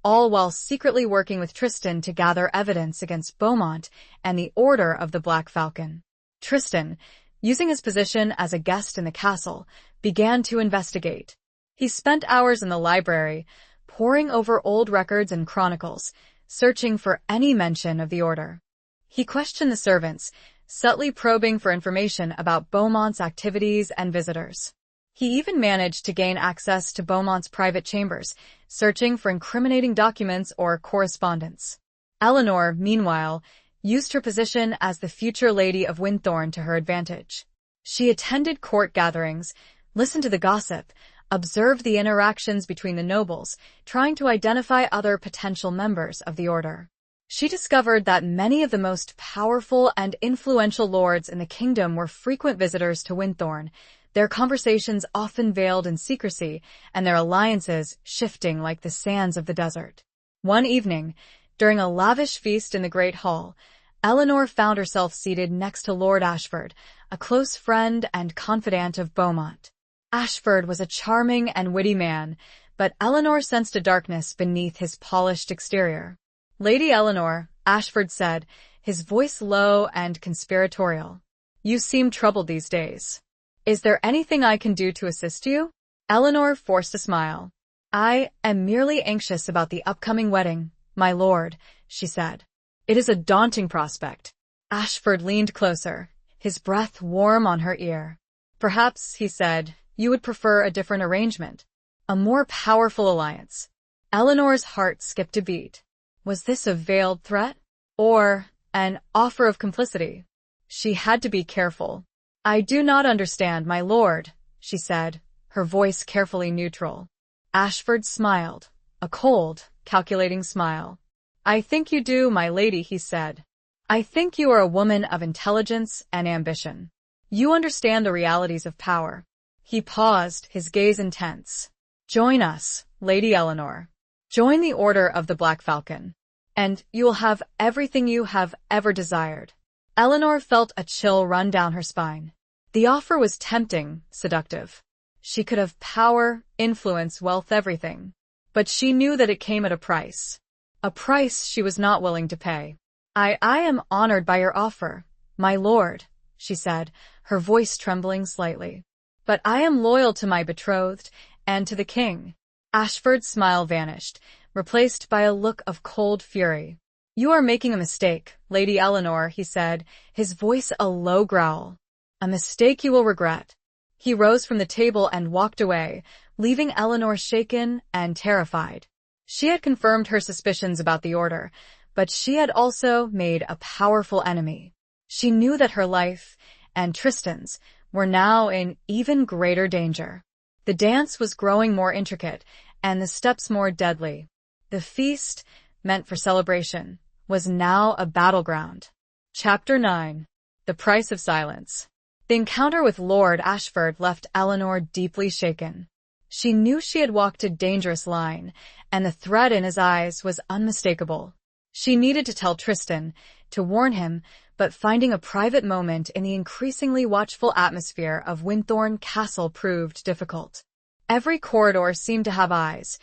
all while secretly working with Tristan to gather evidence against Beaumont and the Order of the Black Falcon. Tristan, using his position as a guest in the castle, began to investigate. He spent hours in the library, poring over old records and chronicles, searching for any mention of the order. He questioned the servants, subtly probing for information about Beaumont's activities and visitors. He even managed to gain access to Beaumont's private chambers, searching for incriminating documents or correspondence. Eleanor, meanwhile, used her position as the future Lady of Winthorne to her advantage. She attended court gatherings, listened to the gossip, observed the interactions between the nobles, trying to identify other potential members of the order. She discovered that many of the most powerful and influential lords in the kingdom were frequent visitors to Winthorne, their conversations often veiled in secrecy, and their alliances shifting like the sands of the desert. One evening, during a lavish feast in the Great Hall, Eleanor found herself seated next to Lord Ashford, a close friend and confidant of Beaumont. Ashford was a charming and witty man, but Eleanor sensed a darkness beneath his polished exterior. Lady Eleanor, Ashford said, his voice low and conspiratorial. You seem troubled these days. Is there anything I can do to assist you? Eleanor forced a smile. I am merely anxious about the upcoming wedding, my lord, she said. It is a daunting prospect. Ashford leaned closer, his breath warm on her ear. Perhaps, he said, you would prefer a different arrangement, a more powerful alliance. Eleanor's heart skipped a beat. Was this a veiled threat? Or an offer of complicity? She had to be careful. I do not understand, my lord, she said, her voice carefully neutral. Ashford smiled, a cold, calculating smile. I think you do, my lady, he said. I think you are a woman of intelligence and ambition. You understand the realities of power. He paused, his gaze intense. Join us, Lady Eleanor. Join the Order of the Black Falcon, and you will have everything you have ever desired. Eleanor felt a chill run down her spine. The offer was tempting, seductive. She could have power, influence, wealth, everything. But she knew that it came at a price. A price she was not willing to pay. I am honored by your offer, my lord, she said, her voice trembling slightly. But I am loyal to my betrothed and to the king. Ashford's smile vanished, replaced by a look of cold fury. You are making a mistake, Lady Eleanor, he said, his voice a low growl. A mistake you will regret. He rose from the table and walked away, leaving Eleanor shaken and terrified. She had confirmed her suspicions about the order, but she had also made a powerful enemy. She knew that her life, and Tristan's, were now in even greater danger. The dance was growing more intricate, and the steps more deadly. The feast, meant for celebration, was now a battleground. Chapter 9. The Price of Silence. The encounter with Lord Ashford left Eleanor deeply shaken. She knew she had walked a dangerous line, and the threat in his eyes was unmistakable. She needed to tell Tristan, to warn him, but finding a private moment in the increasingly watchful atmosphere of Winthorne Castle proved difficult. Every corridor seemed to have eyes,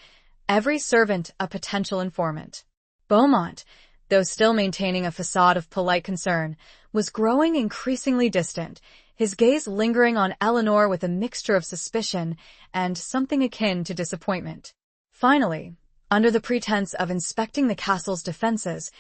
every servant a potential informant. Beaumont, though still maintaining a facade of polite concern, was growing increasingly distant, his gaze lingering on Eleanor with a mixture of suspicion and something akin to disappointment. Finally, under the pretense of inspecting the castle's defenses,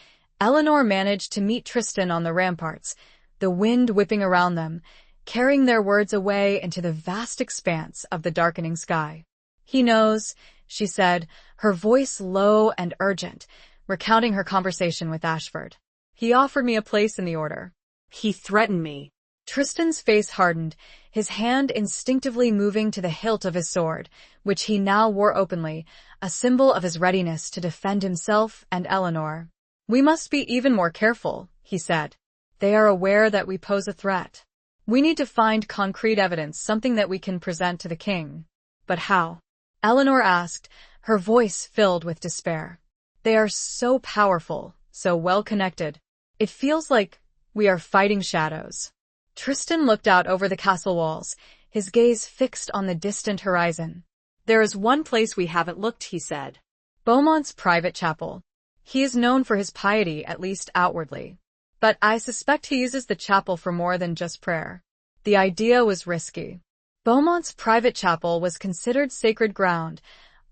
Eleanor managed to meet Tristan on the ramparts, the wind whipping around them, carrying their words away into the vast expanse of the darkening sky. He knows, she said, her voice low and urgent, recounting her conversation with Ashford. He offered me a place in the order. He threatened me. Tristan's face hardened, his hand instinctively moving to the hilt of his sword, which he now wore openly, a symbol of his readiness to defend himself and Eleanor. We must be even more careful, he said. They are aware that we pose a threat. We need to find concrete evidence, something that we can present to the king. But how? Eleanor asked, her voice filled with despair. They are so powerful, so well connected. It feels like we are fighting shadows. Tristan looked out over the castle walls, his gaze fixed on the distant horizon. There is one place we haven't looked, he said. Beaumont's private chapel. He is known for his piety, at least outwardly. But I suspect he uses the chapel for more than just prayer. The idea was risky. Beaumont's private chapel was considered sacred ground,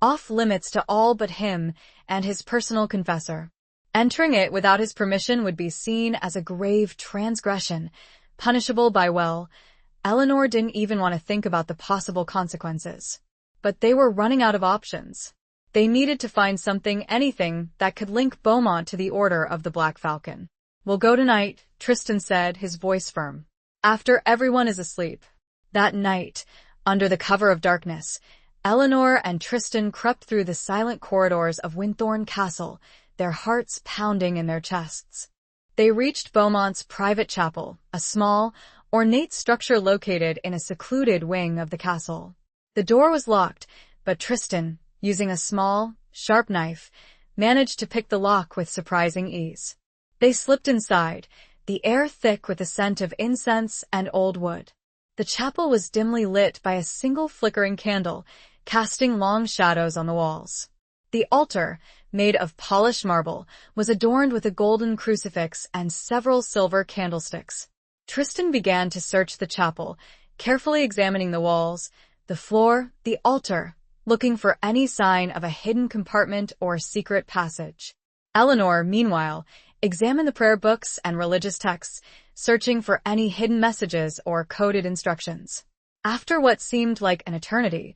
off limits to all but him and his personal confessor. Entering it without his permission would be seen as a grave transgression, punishable by, well, Eleanor didn't even want to think about the possible consequences. But they were running out of options. They needed to find something, anything, that could link Beaumont to the Order of the Black Falcon. We'll go tonight, Tristan said, his voice firm. After everyone is asleep. That night, under the cover of darkness, Eleanor and Tristan crept through the silent corridors of Winthorne Castle, their hearts pounding in their chests. They reached Beaumont's private chapel, a small, ornate structure located in a secluded wing of the castle. The door was locked, but Tristan, using a small, sharp knife, managed to pick the lock with surprising ease. They slipped inside, the air thick with the scent of incense and old wood. The chapel was dimly lit by a single flickering candle, casting long shadows on the walls. The altar, made of polished marble, was adorned with a golden crucifix and several silver candlesticks. Tristan began to search the chapel, carefully examining the walls, the floor, the altar, looking for any sign of a hidden compartment or secret passage. Eleanor, meanwhile, examined the prayer books and religious texts, searching for any hidden messages or coded instructions. After what seemed like an eternity,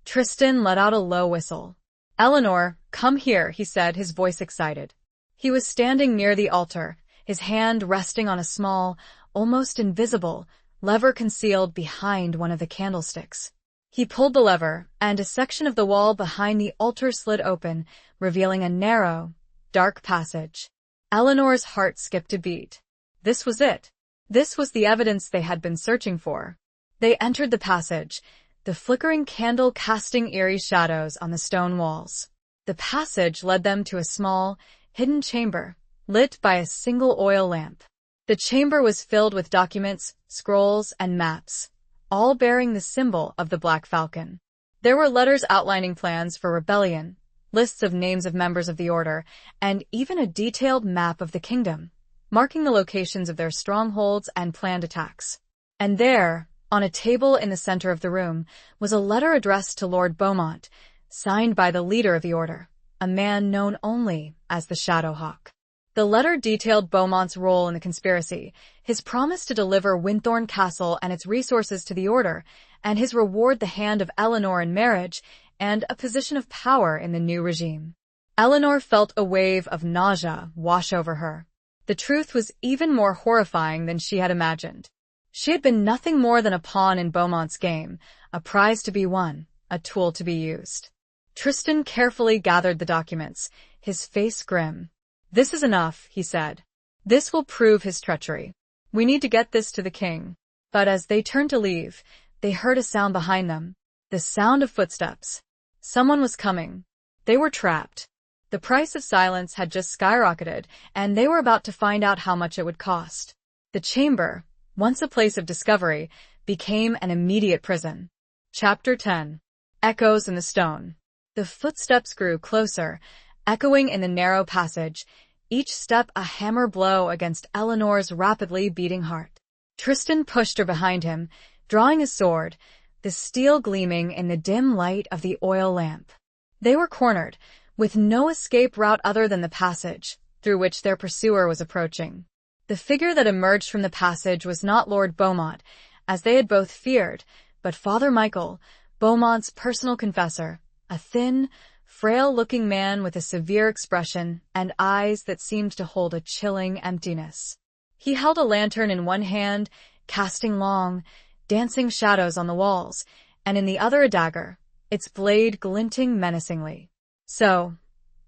Tristan let out a low whistle. "Eleanor, come here," he said, his voice excited. He was standing near the altar, his hand resting on a small, almost invisible, lever concealed behind one of the candlesticks. He pulled the lever, and a section of the wall behind the altar slid open, revealing a narrow, dark passage. Eleanor's heart skipped a beat. This was it. This was the evidence they had been searching for. They entered the passage, the flickering candle casting eerie shadows on the stone walls. The passage led them to a small, hidden chamber, lit by a single oil lamp. The chamber was filled with documents, scrolls, and maps, all bearing the symbol of the Black Falcon. There were letters outlining plans for rebellion, lists of names of members of the Order, and even a detailed map of the kingdom, marking the locations of their strongholds and planned attacks. And there, on a table in the center of the room, was a letter addressed to Lord Beaumont, signed by the leader of the Order, a man known only as the Shadowhawk. The letter detailed Beaumont's role in the conspiracy, his promise to deliver Winthorne Castle and its resources to the Order, and his reward the hand of Eleanor in marriage and a position of power in the new regime. Eleanor felt a wave of nausea wash over her. The truth was even more horrifying than she had imagined. She had been nothing more than a pawn in Beaumont's game, a prize to be won, a tool to be used. Tristan carefully gathered the documents, his face grim. "This is enough," he said. "This will prove his treachery. We need to get this to the king." But as they turned to leave, they heard a sound behind them, the sound of footsteps. Someone was coming. They were trapped. The price of silence had just skyrocketed, and they were about to find out how much it would cost. The chamber, once a place of discovery, became an immediate prison. Chapter 10. Echoes in the Stone. The footsteps grew closer, echoing in the narrow passage, each step a hammer blow against Eleanor's rapidly beating heart. Tristan pushed her behind him, drawing his sword, the steel gleaming in the dim light of the oil lamp. They were cornered, with no escape route other than the passage, through which their pursuer was approaching. The figure that emerged from the passage was not Lord Beaumont, as they had both feared, but Father Michael, Beaumont's personal confessor, a thin, frail-looking man with a severe expression and eyes that seemed to hold a chilling emptiness. He held a lantern in one hand, casting long, dancing shadows on the walls, and in the other a dagger, its blade glinting menacingly. "So,"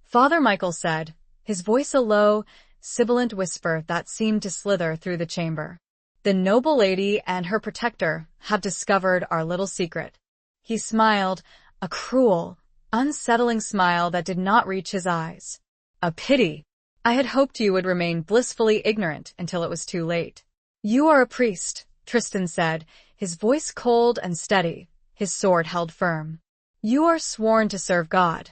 Father Michael said, his voice a low, sibilant whisper that seemed to slither through the chamber. "The noble lady and her protector have discovered our little secret." He smiled, a cruel, unsettling smile that did not reach his eyes. "A pity. I had hoped you would remain blissfully ignorant until it was too late." "You are a priest," Tristan said, his voice cold and steady, his sword held firm. "You are sworn to serve God,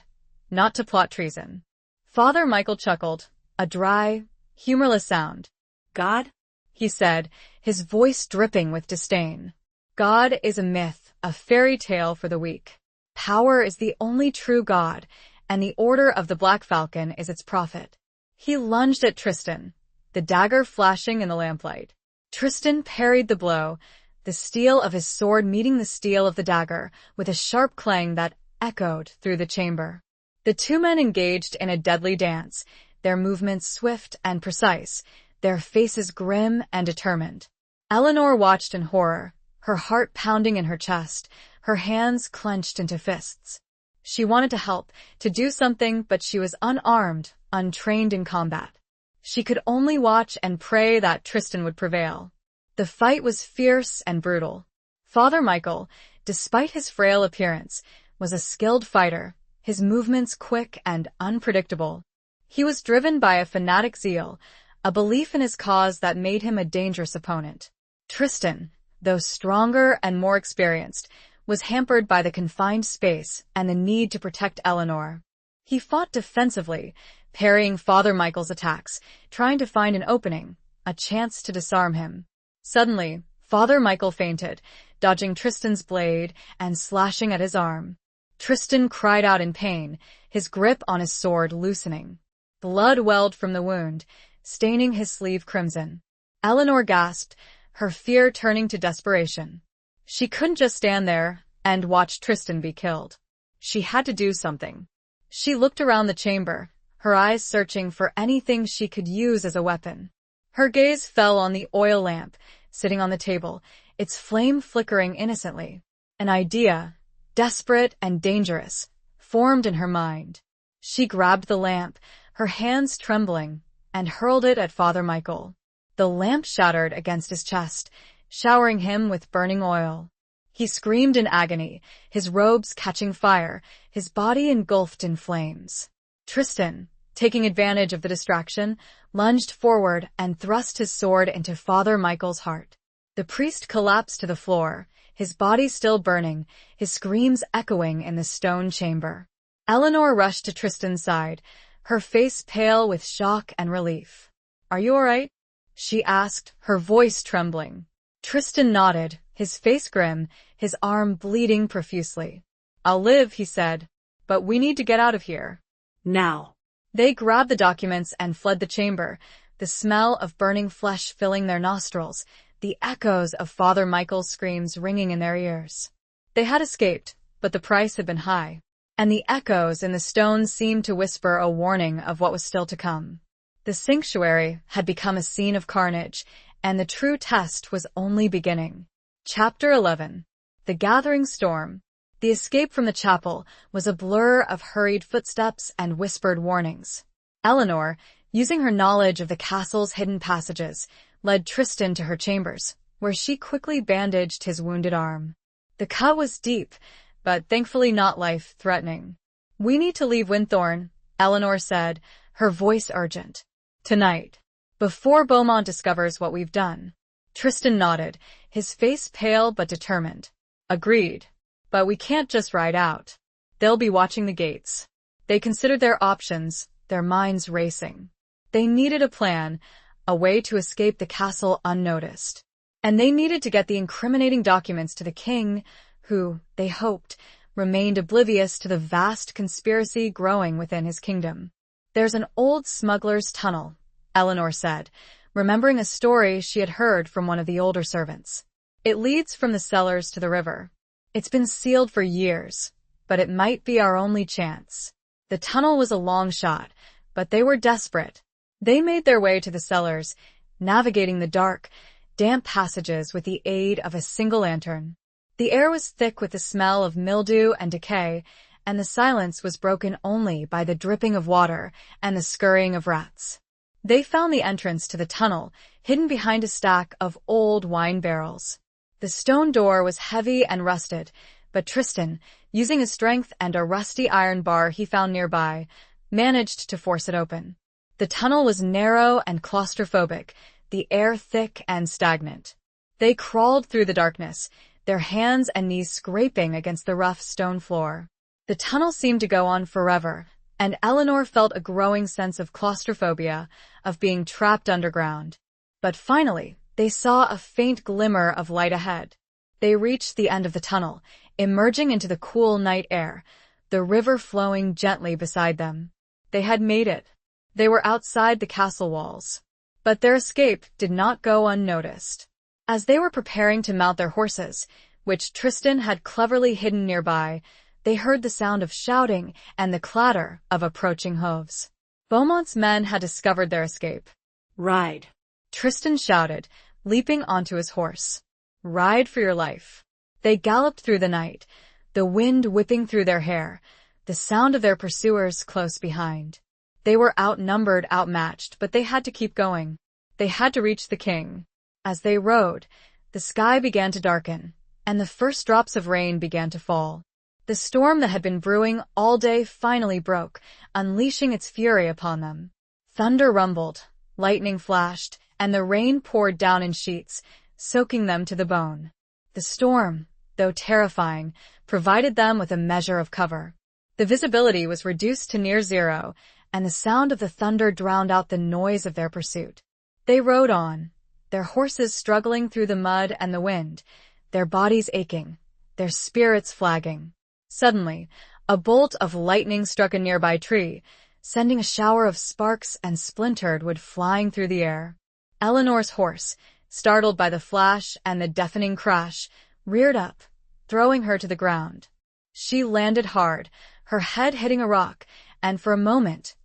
not to plot treason." Father Michael chuckled, a dry, humorless sound. "God?" he said, his voice dripping with disdain. "God is a myth, a fairy tale for the weak. Power is the only true God, and the Order of the Black Falcon is its prophet." He lunged at Tristan, the dagger flashing in the lamplight. Tristan parried the blow, the steel of his sword meeting the steel of the dagger, with a sharp clang that echoed through the chamber. The two men engaged in a deadly dance, their movements swift and precise, their faces grim and determined. Eleanor watched in horror, her heart pounding in her chest, her hands clenched into fists. She wanted to help, to do something, but she was unarmed, untrained in combat. She could only watch and pray that Tristan would prevail. The fight was fierce and brutal. Father Michael, despite his frail appearance, was a skilled fighter, his movements quick and unpredictable. He was driven by a fanatic zeal, a belief in his cause that made him a dangerous opponent. Tristan, though stronger and more experienced, was hampered by the confined space and the need to protect Eleanor. He fought defensively, parrying Father Michael's attacks, trying to find an opening, a chance to disarm him. Suddenly, Father Michael fainted, dodging Tristan's blade and slashing at his arm. Tristan cried out in pain, his grip on his sword loosening. Blood welled from the wound, staining his sleeve crimson. Eleanor gasped, her fear turning to desperation. She couldn't just stand there and watch Tristan be killed. She had to do something. She looked around the chamber, her eyes searching for anything she could use as a weapon. Her gaze fell on the oil lamp, sitting on the table, its flame flickering innocently. An idea, desperate and dangerous, formed in her mind. She grabbed the lamp, her hands trembling, and hurled it at Father Michael. The lamp shattered against his chest, showering him with burning oil. He screamed in agony, his robes catching fire, his body engulfed in flames. Tristan, taking advantage of the distraction, lunged forward and thrust his sword into Father Michael's heart. The priest collapsed to the floor, his body still burning, his screams echoing in the stone chamber. Eleanor rushed to Tristan's side, her face pale with shock and relief. "Are you all right?" she asked, her voice trembling. Tristan nodded, his face grim, his arm bleeding profusely. "I'll live," he said, "but we need to get out of here. Now." They grabbed the documents and fled the chamber, the smell of burning flesh filling their nostrils, the echoes of Father Michael's screams ringing in their ears. They had escaped, but the price had been high, and the echoes in the stones seemed to whisper a warning of what was still to come. The sanctuary had become a scene of carnage, and the true test was only beginning. Chapter 11. The Gathering Storm. The escape from the chapel was a blur of hurried footsteps and whispered warnings. Eleanor, using her knowledge of the castle's hidden passages, led Tristan to her chambers, where she quickly bandaged his wounded arm. The cut was deep, but thankfully not life-threatening. "We need to leave Winthorne," Eleanor said, her voice urgent. "Tonight, before Beaumont discovers what we've done." Tristan nodded, his face pale but determined. "Agreed. But we can't just ride out. They'll be watching the gates." They considered their options, their minds racing. They needed a plan, a way to escape the castle unnoticed. And they needed to get the incriminating documents to the king, who, they hoped, remained oblivious to the vast conspiracy growing within his kingdom. "There's an old smuggler's tunnel," Eleanor said, remembering a story she had heard from one of the older servants. "It leads from the cellars to the river. It's been sealed for years, but it might be our only chance." The tunnel was a long shot, but they were desperate. They made their way to the cellars, navigating the dark, damp passages with the aid of a single lantern. The air was thick with the smell of mildew and decay, and the silence was broken only by the dripping of water and the scurrying of rats. They found the entrance to the tunnel, hidden behind a stack of old wine barrels. The stone door was heavy and rusted, but Tristan, using his strength and a rusty iron bar he found nearby, managed to force it open. The tunnel was narrow and claustrophobic, the air thick and stagnant. They crawled through the darkness, their hands and knees scraping against the rough stone floor. The tunnel seemed to go on forever, and Eleanor felt a growing sense of claustrophobia, of being trapped underground. But finally, they saw a faint glimmer of light ahead. They reached the end of the tunnel, emerging into the cool night air, the river flowing gently beside them. They had made it. They were outside the castle walls. But their escape did not go unnoticed. As they were preparing to mount their horses, which Tristan had cleverly hidden nearby, they heard the sound of shouting and the clatter of approaching hooves. Beaumont's men had discovered their escape. "Ride," Tristan shouted, leaping onto his horse. "Ride for your life." They galloped through the night, the wind whipping through their hair, the sound of their pursuers close behind. They were outnumbered, outmatched, but they had to keep going. They had to reach the king. As they rode, the sky began to darken, and the first drops of rain began to fall. The storm that had been brewing all day finally broke, unleashing its fury upon them. Thunder rumbled, lightning flashed, and the rain poured down in sheets, soaking them to the bone. The storm, though terrifying, provided them with a measure of cover. The visibility was reduced to near zero, and the sound of the thunder drowned out the noise of their pursuit. They rode on, their horses struggling through the mud and the wind, their bodies aching, their spirits flagging. Suddenly, a bolt of lightning struck a nearby tree, sending a shower of sparks and splintered wood flying through the air. Eleanor's horse, startled by the flash and the deafening crash, reared up, throwing her to the ground. She landed hard, her head hitting a rock, and for a moment,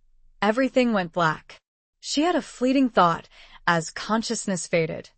everything went black. She had a fleeting thought as consciousness faded.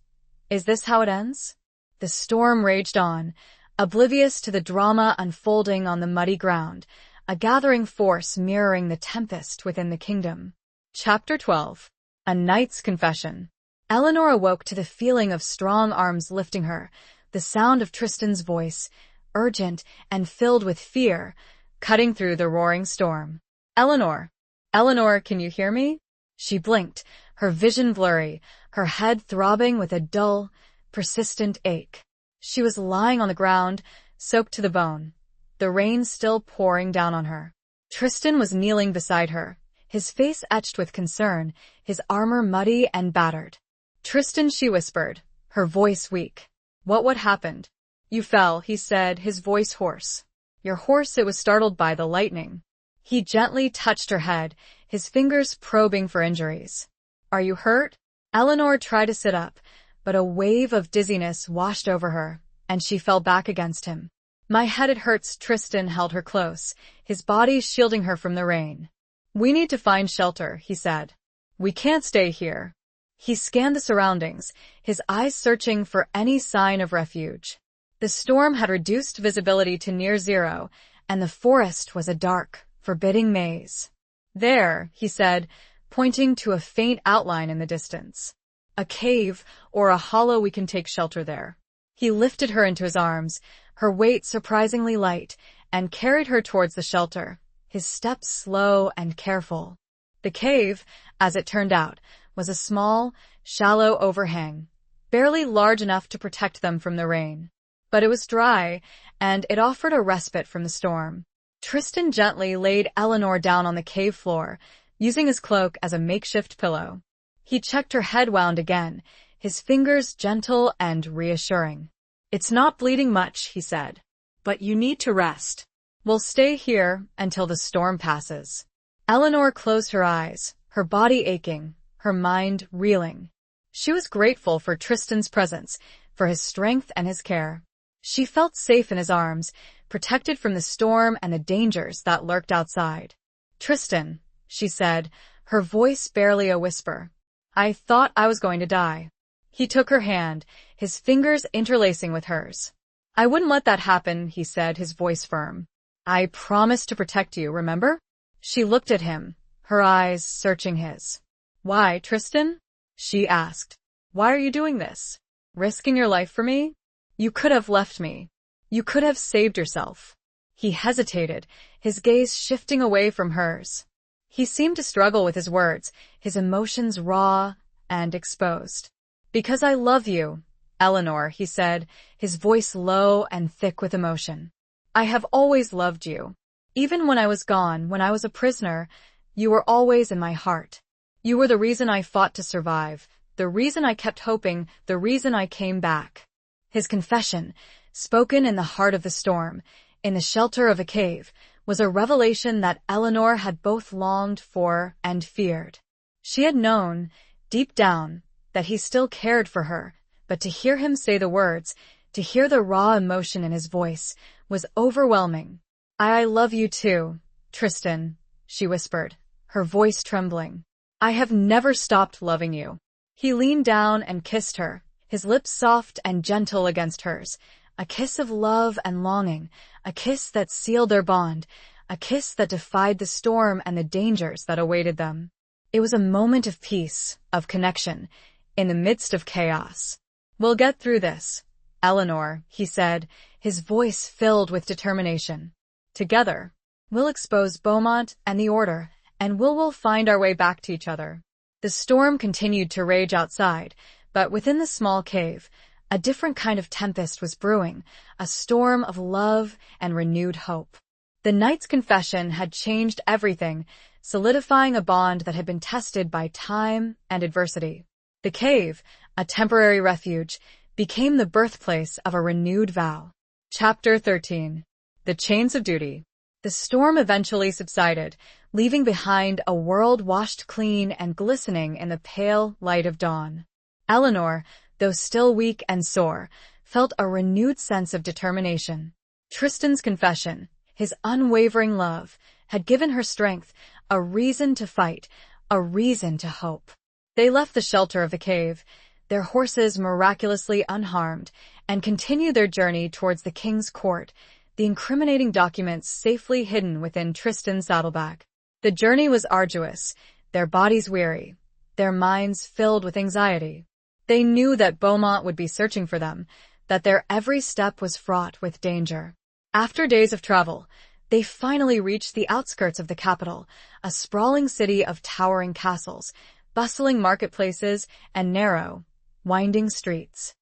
Is this how it ends? The storm raged on, oblivious to the drama unfolding on the muddy ground, a gathering force mirroring the tempest within the kingdom. Chapter 12. A Knight's Confession. Eleanor awoke to the feeling of strong arms lifting her, the sound of Tristan's voice, urgent and filled with fear, cutting through the roaring storm. Eleanor! Eleanor, can you hear me? She blinked, her vision blurry, her head throbbing with a dull, persistent ache. She was lying on the ground, soaked to the bone, the rain still pouring down on her. Tristan was kneeling beside her, his face etched with concern, his armor muddy and battered. Tristan, she whispered, her voice weak. What happened? You fell, he said, his voice hoarse. Your horse, it was startled by the lightning. He gently touched her head, his fingers probing for injuries. Are you hurt? Eleanor tried to sit up, but a wave of dizziness washed over her, and she fell back against him. My head, it hurts. Tristan held her close, his body shielding her from the rain. We need to find shelter, he said. We can't stay here. He scanned the surroundings, his eyes searching for any sign of refuge. The storm had reduced visibility to near zero, and the forest was a dark, forbidding maze. There, he said, pointing to a faint outline in the distance. A cave or a hollow, we can take shelter there. He lifted her into his arms, her weight surprisingly light, and carried her towards the shelter, his steps slow and careful. The cave, as it turned out, was a small, shallow overhang, barely large enough to protect them from the rain. But it was dry, and it offered a respite from the storm. Tristan gently laid Eleanor down on the cave floor, using his cloak as a makeshift pillow. He checked her head wound again, his fingers gentle and reassuring. It's not bleeding much, he said. But you need to rest. We'll stay here until the storm passes. Eleanor closed her eyes, her body aching, her mind reeling. She was grateful for Tristan's presence, for his strength and his care. She felt safe in his arms, protected from the storm and the dangers that lurked outside. Tristan, she said, her voice barely a whisper. I thought I was going to die. He took her hand, his fingers interlacing with hers. I wouldn't let that happen, he said, his voice firm. I promised to protect you, remember? She looked at him, her eyes searching his. Why, Tristan? She asked. Why are you doing this? Risking your life for me? You could have left me. You could have saved yourself. He hesitated, his gaze shifting away from hers. He seemed to struggle with his words, his emotions raw and exposed. Because I love you, Eleanor, he said, his voice low and thick with emotion. I have always loved you. Even when I was gone, when I was a prisoner, you were always in my heart. You were the reason I fought to survive, the reason I kept hoping, the reason I came back. His confession, spoken in the heart of the storm, in the shelter of a cave, was a revelation that Eleanor had both longed for and feared. She had known, deep down, that he still cared for her, but to hear him say the words, to hear the raw emotion in his voice, was overwhelming. I love you too, Tristan, she whispered, her voice trembling. I have never stopped loving you. He leaned down and kissed her, his lips soft and gentle against hers, a kiss of love and longing, a kiss that sealed their bond, a kiss that defied the storm and the dangers that awaited them. It was a moment of peace, of connection, in the midst of chaos. We'll get through this, Eleanor, he said, his voice filled with determination. Together, we'll expose Beaumont and the Order, and we'll find our way back to each other. The storm continued to rage outside, but within the small cave, a different kind of tempest was brewing, a storm of love and renewed hope. The knight's confession had changed everything, solidifying a bond that had been tested by time and adversity. The cave, a temporary refuge, became the birthplace of a renewed vow. Chapter 13. The Chains of Duty. The storm eventually subsided, leaving behind a world washed clean and glistening in the pale light of dawn. Eleanor, though still weak and sore, felt a renewed sense of determination. Tristan's confession, his unwavering love, had given her strength, a reason to fight, a reason to hope. They left the shelter of the cave, their horses miraculously unharmed, and continued their journey towards the king's court, the incriminating documents safely hidden within Tristan's saddlebag. The journey was arduous, their bodies weary, their minds filled with anxiety. They knew that Beaumont would be searching for them, that their every step was fraught with danger. After days of travel, they finally reached the outskirts of the capital, a sprawling city of towering castles, bustling marketplaces, and narrow, winding streets.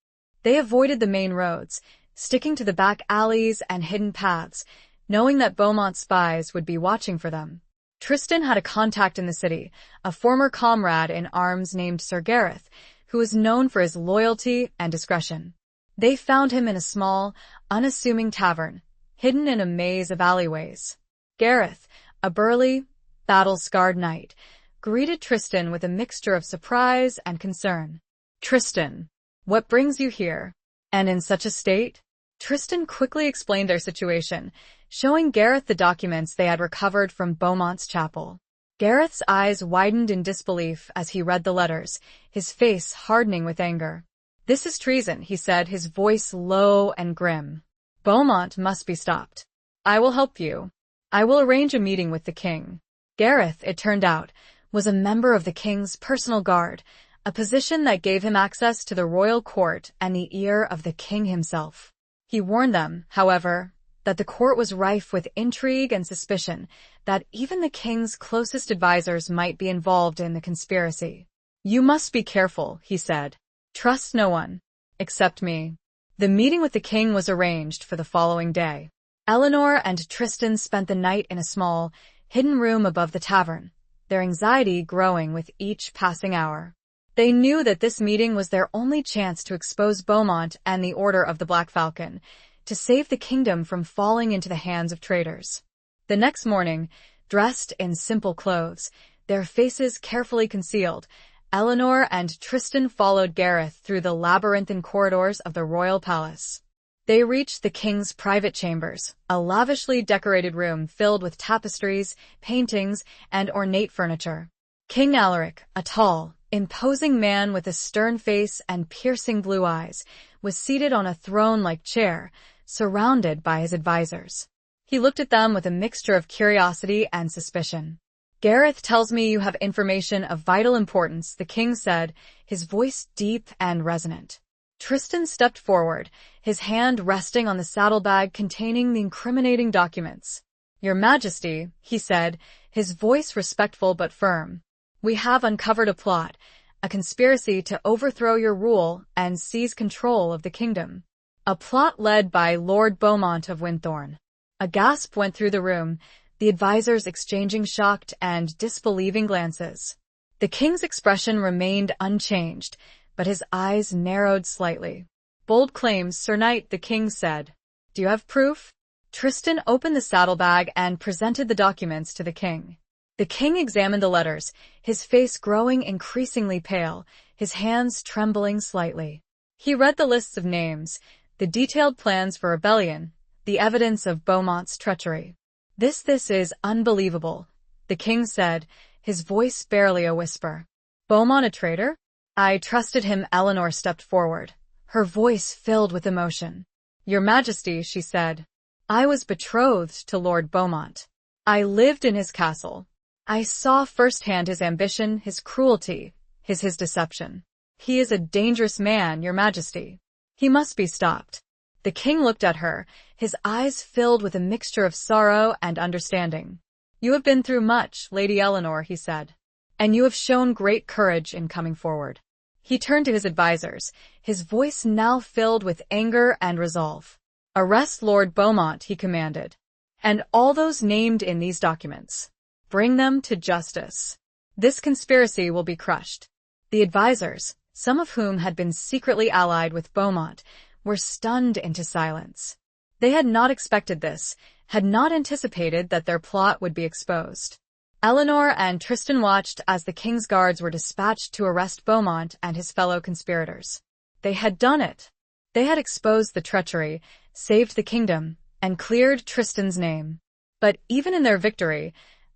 They avoided the main roads, sticking to the back alleys and hidden paths, knowing that Beaumont's spies would be watching for them. Tristan had a contact in the city, a former comrade in arms named Sir Gareth, who was known for his loyalty and discretion. They found him in a small, unassuming tavern, hidden in a maze of alleyways. Gareth, a burly, battle-scarred knight, greeted Tristan with a mixture of surprise and concern. "Tristan, what brings you here? And in such a state?" Tristan quickly explained their situation, showing Gareth the documents they had recovered from Beaumont's chapel. Gareth's eyes widened in disbelief as he read the letters, his face hardening with anger. "This is treason," he said, his voice low and grim. "Beaumont must be stopped. I will help you. I will arrange a meeting with the king." Gareth, it turned out, was a member of the king's personal guard, a position that gave him access to the royal court and the ear of the king himself. He warned them, however, that the court was rife with intrigue and suspicion, that even the king's closest advisors might be involved in the conspiracy. "You must be careful," he said. "Trust no one, except me." The meeting with the king was arranged for the following day. Eleanor and Tristan spent the night in a small, hidden room above the tavern, their anxiety growing with each passing hour. They knew that this meeting was their only chance to expose Beaumont and the Order of the Black Falcon, to save the kingdom from falling into the hands of traitors. The next morning, dressed in simple clothes, their faces carefully concealed, Eleanor and Tristan followed Gareth through the labyrinthine corridors of the royal palace. They reached the king's private chambers, a lavishly decorated room filled with tapestries, paintings, and ornate furniture. King Alaric, a tall, imposing man with a stern face and piercing blue eyes, was seated on a throne-like chair, surrounded by his advisors. He looked at them with a mixture of curiosity and suspicion. "Gareth tells me you have information of vital importance," the king said, his voice deep and resonant. Tristan stepped forward, his hand resting on the saddlebag containing the incriminating documents. "Your Majesty," he said, his voice respectful but firm, "we have uncovered a plot, a conspiracy to overthrow your rule and seize control of the kingdom. A plot led by Lord Beaumont of Winthorne." A gasp went through the room, the advisors exchanging shocked and disbelieving glances. The king's expression remained unchanged, but his eyes narrowed slightly. "Bold claims, Sir Knight," the king said. "Do you have proof?" Tristan opened the saddlebag and presented the documents to the king. The king examined the letters, his face growing increasingly pale, his hands trembling slightly. He read the lists of names, the detailed plans for rebellion, the evidence of Beaumont's treachery. This is unbelievable," the king said, his voice barely a whisper. "Beaumont a traitor? I trusted him." Eleanor stepped forward, her voice filled with emotion. "Your Majesty," she said, "I was betrothed to Lord Beaumont. I lived in his castle. I saw firsthand his ambition, his cruelty, his deception. He is a dangerous man, Your Majesty. He must be stopped." The king looked at her, his eyes filled with a mixture of sorrow and understanding. "You have been through much, Lady Eleanor," he said, "and you have shown great courage in coming forward." He turned to his advisors, his voice now filled with anger and resolve. "Arrest Lord Beaumont," he commanded, "and all those named in these documents. Bring them to justice. This conspiracy will be crushed." The advisors, some of whom had been secretly allied with Beaumont, were stunned into silence. They had not expected this, had not anticipated that their plot would be exposed. Eleanor and Tristan watched as the king's guards were dispatched to arrest Beaumont and his fellow conspirators. They had done it. They had exposed the treachery, saved the kingdom, and cleared Tristan's name. But even in their victory,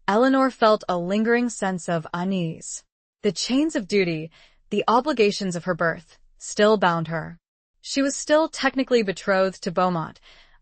Eleanor felt a lingering sense of unease. The chains of duty, the obligations of her birth, still bound her. She was still technically betrothed to Beaumont,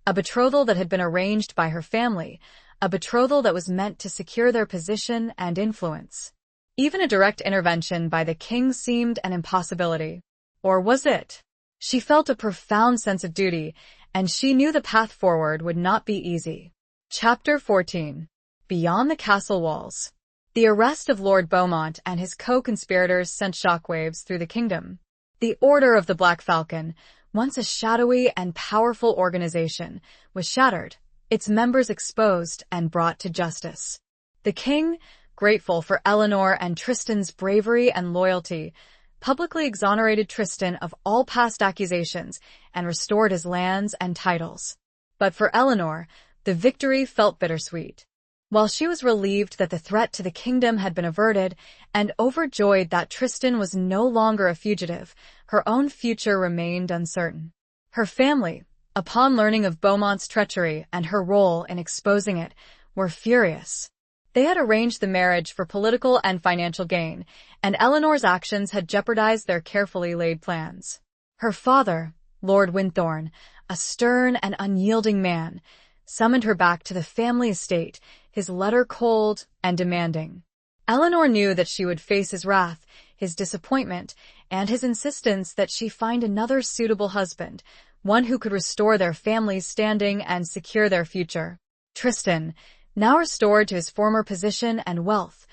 a betrothal that had been arranged by her family, a betrothal that was meant to secure their position and influence. Even a direct intervention by the king seemed an impossibility. Or was it? She felt a profound sense of duty, and she knew the path forward would not be easy. Chapter 14. Beyond the castle walls. The arrest of Lord Beaumont and his co-conspirators sent shockwaves through the kingdom. The Order of the Black Falcon, once a shadowy and powerful organization, was shattered, its members exposed and brought to justice. The king, grateful for Eleanor and Tristan's bravery and loyalty, publicly exonerated Tristan of all past accusations and restored his lands and titles. But for Eleanor, the victory felt bittersweet. While she was relieved that the threat to the kingdom had been averted and overjoyed that Tristan was no longer a fugitive, her own future remained uncertain. Her family, upon learning of Beaumont's treachery and her role in exposing it, were furious. They had arranged the marriage for political and financial gain, and Eleanor's actions had jeopardized their carefully laid plans. Her father, Lord Winthorne, a stern and unyielding man, summoned her back to the family estate, his letter cold and demanding. Eleanor knew that she would face his wrath, his disappointment, and his insistence that she find another suitable husband, one who could restore their family's standing and secure their future. Tristan, now restored to his former position and wealth,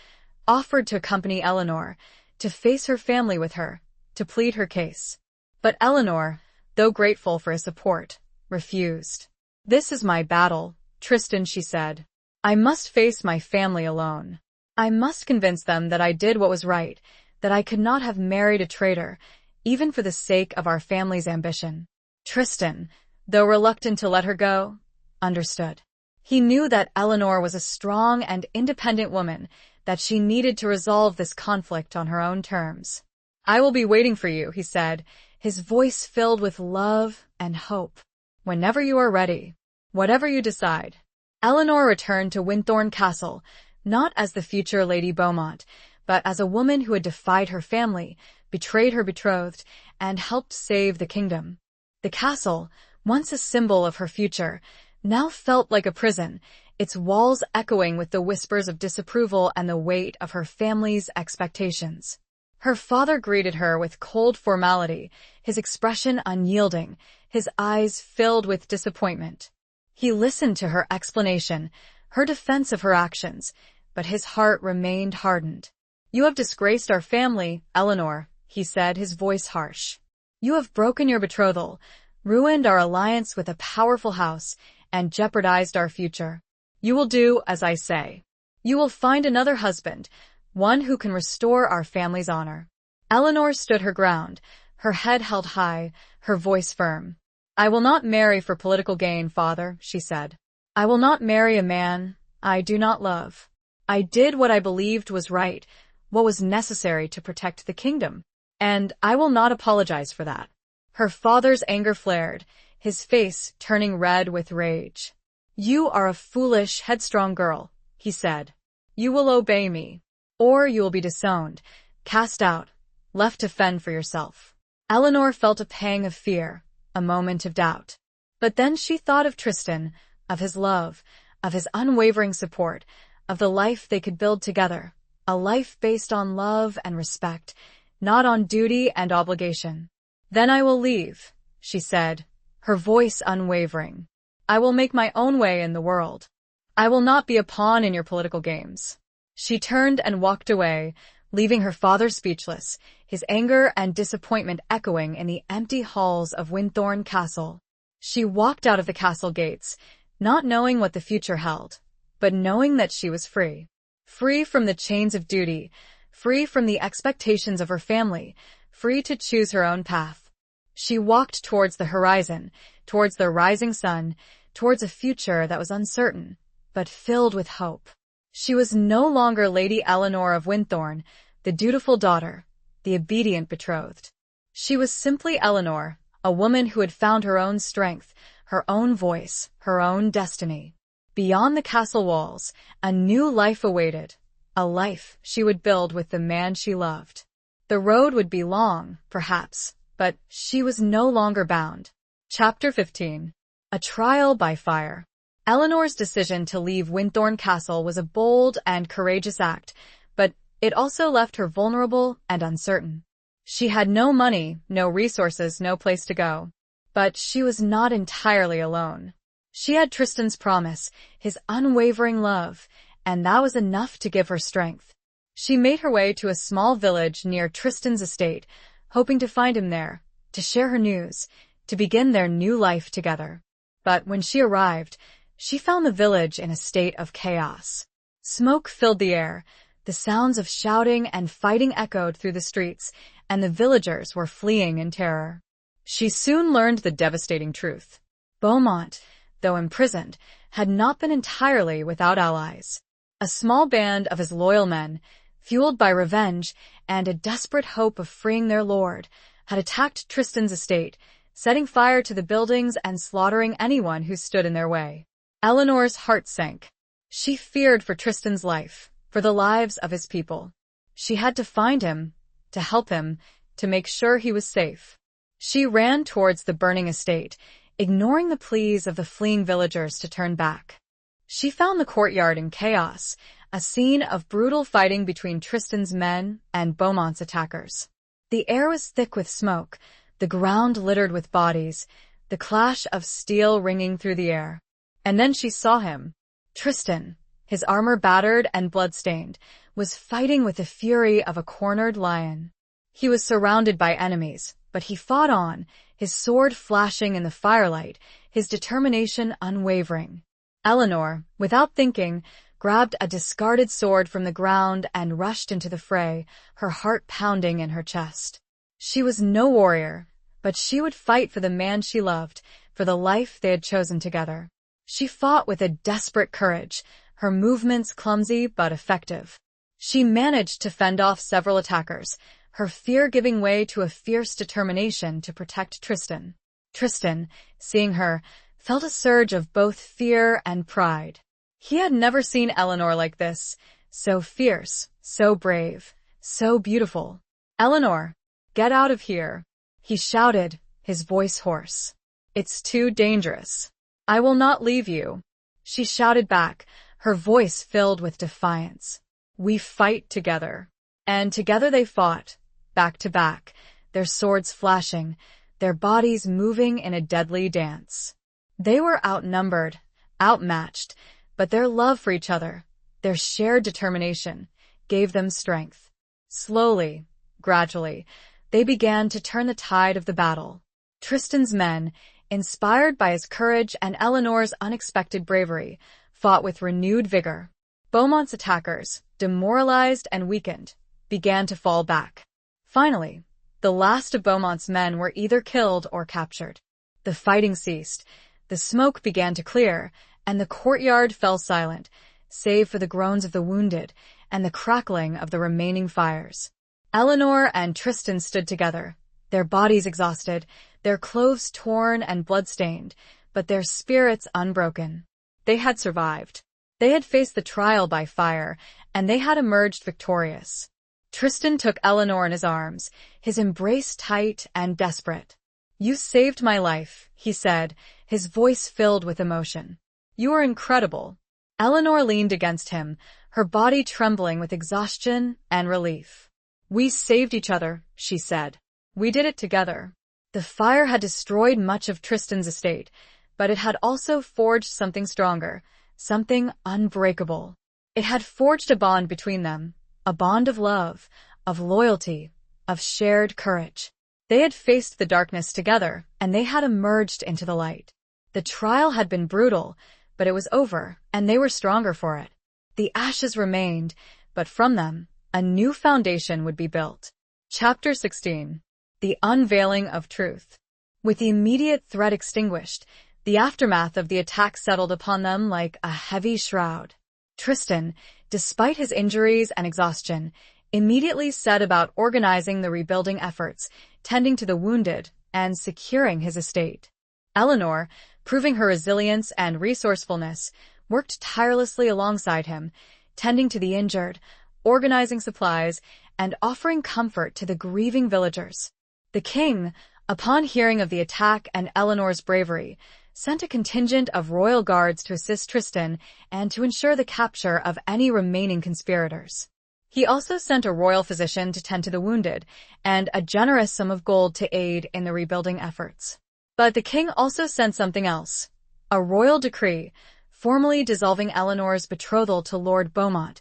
offered to accompany Eleanor, to face her family with her, to plead her case. But Eleanor, though grateful for his support, refused. "This is my battle, Tristan," she said. "I must face my family alone. I must convince them that I did what was right, that I could not have married a traitor, even for the sake of our family's ambition." Tristan, though reluctant to let her go, understood. He knew that Eleanor was a strong and independent woman, that she needed to resolve this conflict on her own terms. "I will be waiting for you," he said, his voice filled with love and hope. "Whenever you are ready, whatever you decide." Eleanor returned to Winthorne Castle, not as the future Lady Beaumont, but as a woman who had defied her family, betrayed her betrothed, and helped save the kingdom. The castle, once a symbol of her future, now felt like a prison, its walls echoing with the whispers of disapproval and the weight of her family's expectations. Her father greeted her with cold formality, his expression unyielding, his eyes filled with disappointment. He listened to her explanation, her defense of her actions, but his heart remained hardened. "You have disgraced our family, Eleanor," he said, his voice harsh. "You have broken your betrothal, ruined our alliance with a powerful house, and jeopardized our future. You will do as I say. You will find another husband, one who can restore our family's honor." Eleanor stood her ground, her head held high, her voice firm. "I will not marry for political gain, father," she said. "I will not marry a man I do not love. I did what I believed was right, what was necessary to protect the kingdom, and I will not apologize for that." Her father's anger flared, his face turning red with rage. "You are a foolish, headstrong girl," he said. "You will obey me, or you will be disowned, cast out, left to fend for yourself." Eleanor felt a pang of fear, a moment of doubt. But then she thought of Tristan, of his love, of his unwavering support, of the life they could build together, a life based on love and respect, not on duty and obligation. "Then I will leave," she said, her voice unwavering. "I will make my own way in the world. I will not be a pawn in your political games." She turned and walked away, leaving her father speechless, his anger and disappointment echoing in the empty halls of Winthorne Castle. She walked out of the castle gates, not knowing what the future held, but knowing that she was free. Free from the chains of duty, free from the expectations of her family, free to choose her own path. She walked towards the horizon, towards the rising sun, towards a future that was uncertain, but filled with hope. She was no longer Lady Eleanor of Winthorne, the dutiful daughter, the obedient betrothed. She was simply Eleanor, a woman who had found her own strength, her own voice, her own destiny. Beyond the castle walls, a new life awaited, a life she would build with the man she loved. The road would be long, perhaps, but she was no longer bound. Chapter 15. A Trial by Fire. Eleanor's decision to leave Winthorne Castle was a bold and courageous act, but it also left her vulnerable and uncertain. She had no money, no resources, no place to go. But she was not entirely alone. She had Tristan's promise, his unwavering love, and that was enough to give her strength. She made her way to a small village near Tristan's estate, hoping to find him there, to share her news, to begin their new life together. But when she arrived, she found the village in a state of chaos. Smoke filled the air, the sounds of shouting and fighting echoed through the streets, and the villagers were fleeing in terror. She soon learned the devastating truth. Beaumont, though imprisoned, had not been entirely without allies. A small band of his loyal men, fueled by revenge and a desperate hope of freeing their lord, had attacked Tristan's estate, setting fire to the buildings and slaughtering anyone who stood in their way. Eleanor's heart sank. She feared for Tristan's life, for the lives of his people. She had to find him, to help him, to make sure he was safe. She ran towards the burning estate, ignoring the pleas of the fleeing villagers to turn back. She found the courtyard in chaos, a scene of brutal fighting between Tristan's men and Beaumont's attackers. The air was thick with smoke, the ground littered with bodies, the clash of steel ringing through the air. And then she saw him. Tristan, his armor battered and blood-stained, was fighting with the fury of a cornered lion. He was surrounded by enemies, but he fought on, his sword flashing in the firelight, his determination unwavering. Eleanor, without thinking, grabbed a discarded sword from the ground and rushed into the fray, her heart pounding in her chest. She was no warrior, but she would fight for the man she loved, for the life they had chosen together. She fought with a desperate courage, her movements clumsy but effective. She managed to fend off several attackers, her fear giving way to a fierce determination to protect Tristan. Tristan, seeing her, felt a surge of both fear and pride. He had never seen Eleanor like this, so fierce, so brave, so beautiful. "Eleanor, get out of here," he shouted, his voice hoarse. "It's too dangerous. I will not leave you," she shouted back, her voice filled with defiance. "We fight together." And together they fought, back to back, their swords flashing, their bodies moving in a deadly dance. They were outnumbered, outmatched, but their love for each other, their shared determination, gave them strength. Slowly, gradually, they began to turn the tide of the battle. Tristan's men, inspired by his courage and Eleanor's unexpected bravery, fought with renewed vigor. Beaumont's attackers, demoralized and weakened, began to fall back. Finally, the last of Beaumont's men were either killed or captured. The fighting ceased, the smoke began to clear, and the courtyard fell silent, save for the groans of the wounded and the crackling of the remaining fires. Eleanor and Tristan stood together, their bodies exhausted, their clothes torn and blood-stained, but their spirits unbroken. They had survived. They had faced the trial by fire, and they had emerged victorious. Tristan took Eleanor in his arms, his embrace tight and desperate. "You saved my life," he said, his voice filled with emotion. "You are incredible." Eleanor leaned against him, her body trembling with exhaustion and relief. "We saved each other," she said. "We did it together." The fire had destroyed much of Tristan's estate, but it had also forged something stronger, something unbreakable. It had forged a bond between them, a bond of love, of loyalty, of shared courage. They had faced the darkness together, and they had emerged into the light. The trial had been brutal, but it was over, and they were stronger for it. The ashes remained, but from them, a new foundation would be built. Chapter 16. The Unveiling of Truth. With the immediate threat extinguished, the aftermath of the attack settled upon them like a heavy shroud. Tristan, despite his injuries and exhaustion, immediately set about organizing the rebuilding efforts, tending to the wounded, and securing his estate. Eleanor, proving her resilience and resourcefulness, worked tirelessly alongside him, tending to the injured, organizing supplies, and offering comfort to the grieving villagers. The king, upon hearing of the attack and Eleanor's bravery, sent a contingent of royal guards to assist Tristan and to ensure the capture of any remaining conspirators. He also sent a royal physician to tend to the wounded, and a generous sum of gold to aid in the rebuilding efforts. But the king also sent something else, a royal decree, formally dissolving Eleanor's betrothal to Lord Beaumont,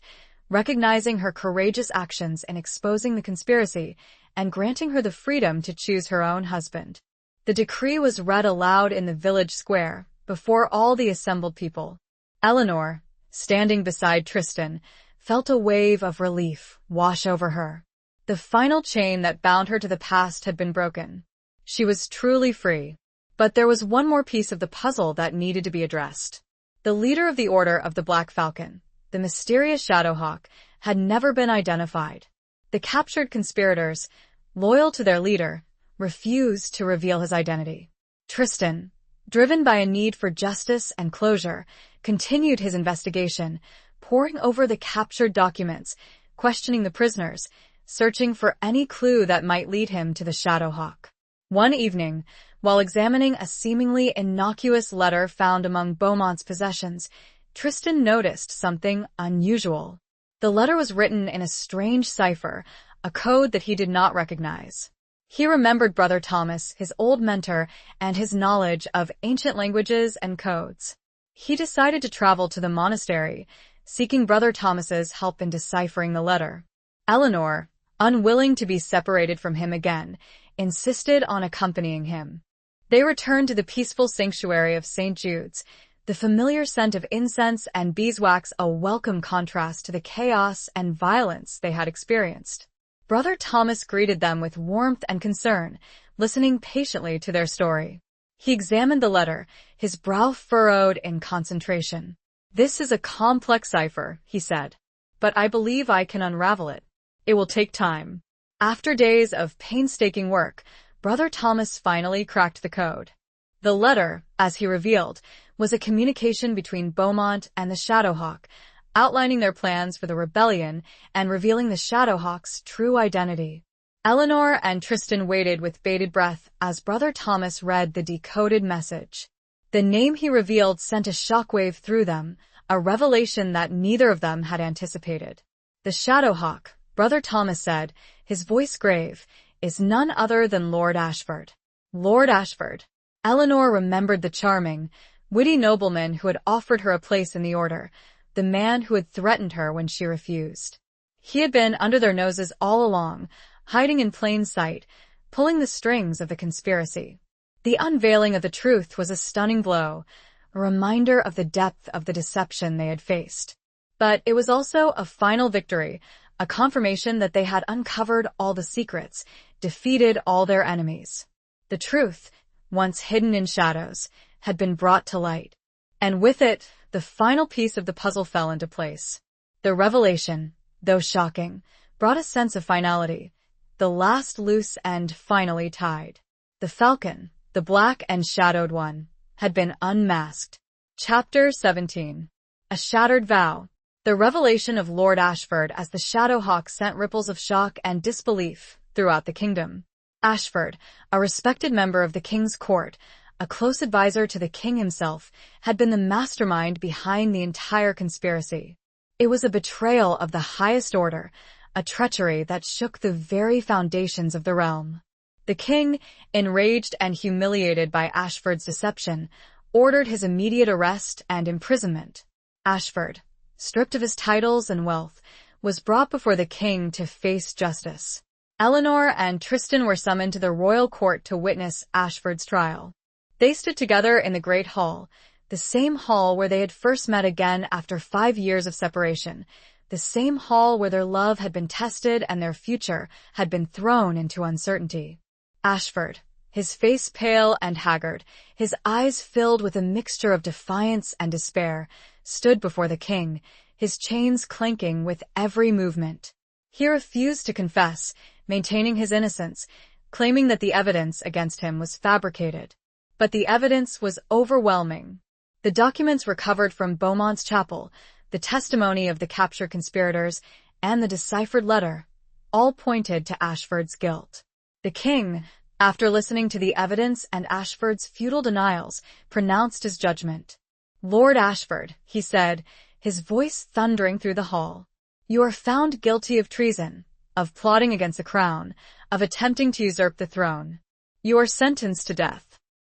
recognizing her courageous actions in exposing the conspiracy and granting her the freedom to choose her own husband. The decree was read aloud in the village square, before all the assembled people. Eleanor, standing beside Tristan, felt a wave of relief wash over her. The final chain that bound her to the past had been broken. She was truly free. But there was one more piece of the puzzle that needed to be addressed. The leader of the Order of the Black Falcon, the mysterious Shadowhawk, had never been identified. The captured conspirators, loyal to their leader, refused to reveal his identity. Tristan, driven by a need for justice and closure, continued his investigation, poring over the captured documents, questioning the prisoners, searching for any clue that might lead him to the Shadowhawk. One evening, while examining a seemingly innocuous letter found among Beaumont's possessions, Tristan noticed something unusual. The letter was written in a strange cipher, a code that he did not recognize. He remembered Brother Thomas, his old mentor, and his knowledge of ancient languages and codes. He decided to travel to the monastery, seeking Brother Thomas's help in deciphering the letter. Eleanor, unwilling to be separated from him again, insisted on accompanying him. They returned to the peaceful sanctuary of St. Jude's, the familiar scent of incense and beeswax a welcome contrast to the chaos and violence they had experienced. Brother Thomas greeted them with warmth and concern, listening patiently to their story. He examined the letter, his brow furrowed in concentration. "This is a complex cipher," he said, "but I believe I can unravel it. It will take time." After days of painstaking work, Brother Thomas finally cracked the code. The letter, as he revealed, was a communication between Beaumont and the Shadowhawk, outlining their plans for the rebellion and revealing the Shadowhawk's true identity. Eleanor and Tristan waited with bated breath as Brother Thomas read the decoded message. The name he revealed sent a shockwave through them, a revelation that neither of them had anticipated. The Shadowhawk, Brother Thomas said, his voice grave, is none other than Lord Ashford. Lord Ashford. Eleanor remembered the charming, witty nobleman who had offered her a place in the order, the man who had threatened her when she refused. He had been under their noses all along, hiding in plain sight, pulling the strings of the conspiracy. The unveiling of the truth was a stunning blow, a reminder of the depth of the deception they had faced. But it was also a final victory, a confirmation that they had uncovered all the secrets, defeated all their enemies. The truth, once hidden in shadows, had been brought to light. And with it, the final piece of the puzzle fell into place. The revelation, though shocking, brought a sense of finality. The last loose end finally tied. The falcon, the black and shadowed one, had been unmasked. Chapter 17. A Shattered Vow. The revelation of Lord Ashford as the Shadowhawk sent ripples of shock and disbelief throughout the kingdom. Ashford, a respected member of the king's court, a close advisor to the king himself, had been the mastermind behind the entire conspiracy. It was a betrayal of the highest order, a treachery that shook the very foundations of the realm. The king, enraged and humiliated by Ashford's deception, ordered his immediate arrest and imprisonment. Ashford, stripped of his titles and wealth, was brought before the king to face justice. Eleanor and Tristan were summoned to the royal court to witness Ashford's trial. They stood together in the great hall, the same hall where they had first met again after 5 years of separation, the same hall where their love had been tested and their future had been thrown into uncertainty. Ashford, his face pale and haggard, his eyes filled with a mixture of defiance and despair, stood before the king, his chains clanking with every movement. He refused to confess, maintaining his innocence, claiming that the evidence against him was fabricated. But the evidence was overwhelming. The documents recovered from Beaumont's chapel, the testimony of the captured conspirators, and the deciphered letter, all pointed to Ashford's guilt. The king, after listening to the evidence and Ashford's futile denials, pronounced his judgment. "Lord Ashford," he said, his voice thundering through the hall, "you are found guilty of treason, of plotting against the crown, of attempting to usurp the throne. You are sentenced to death."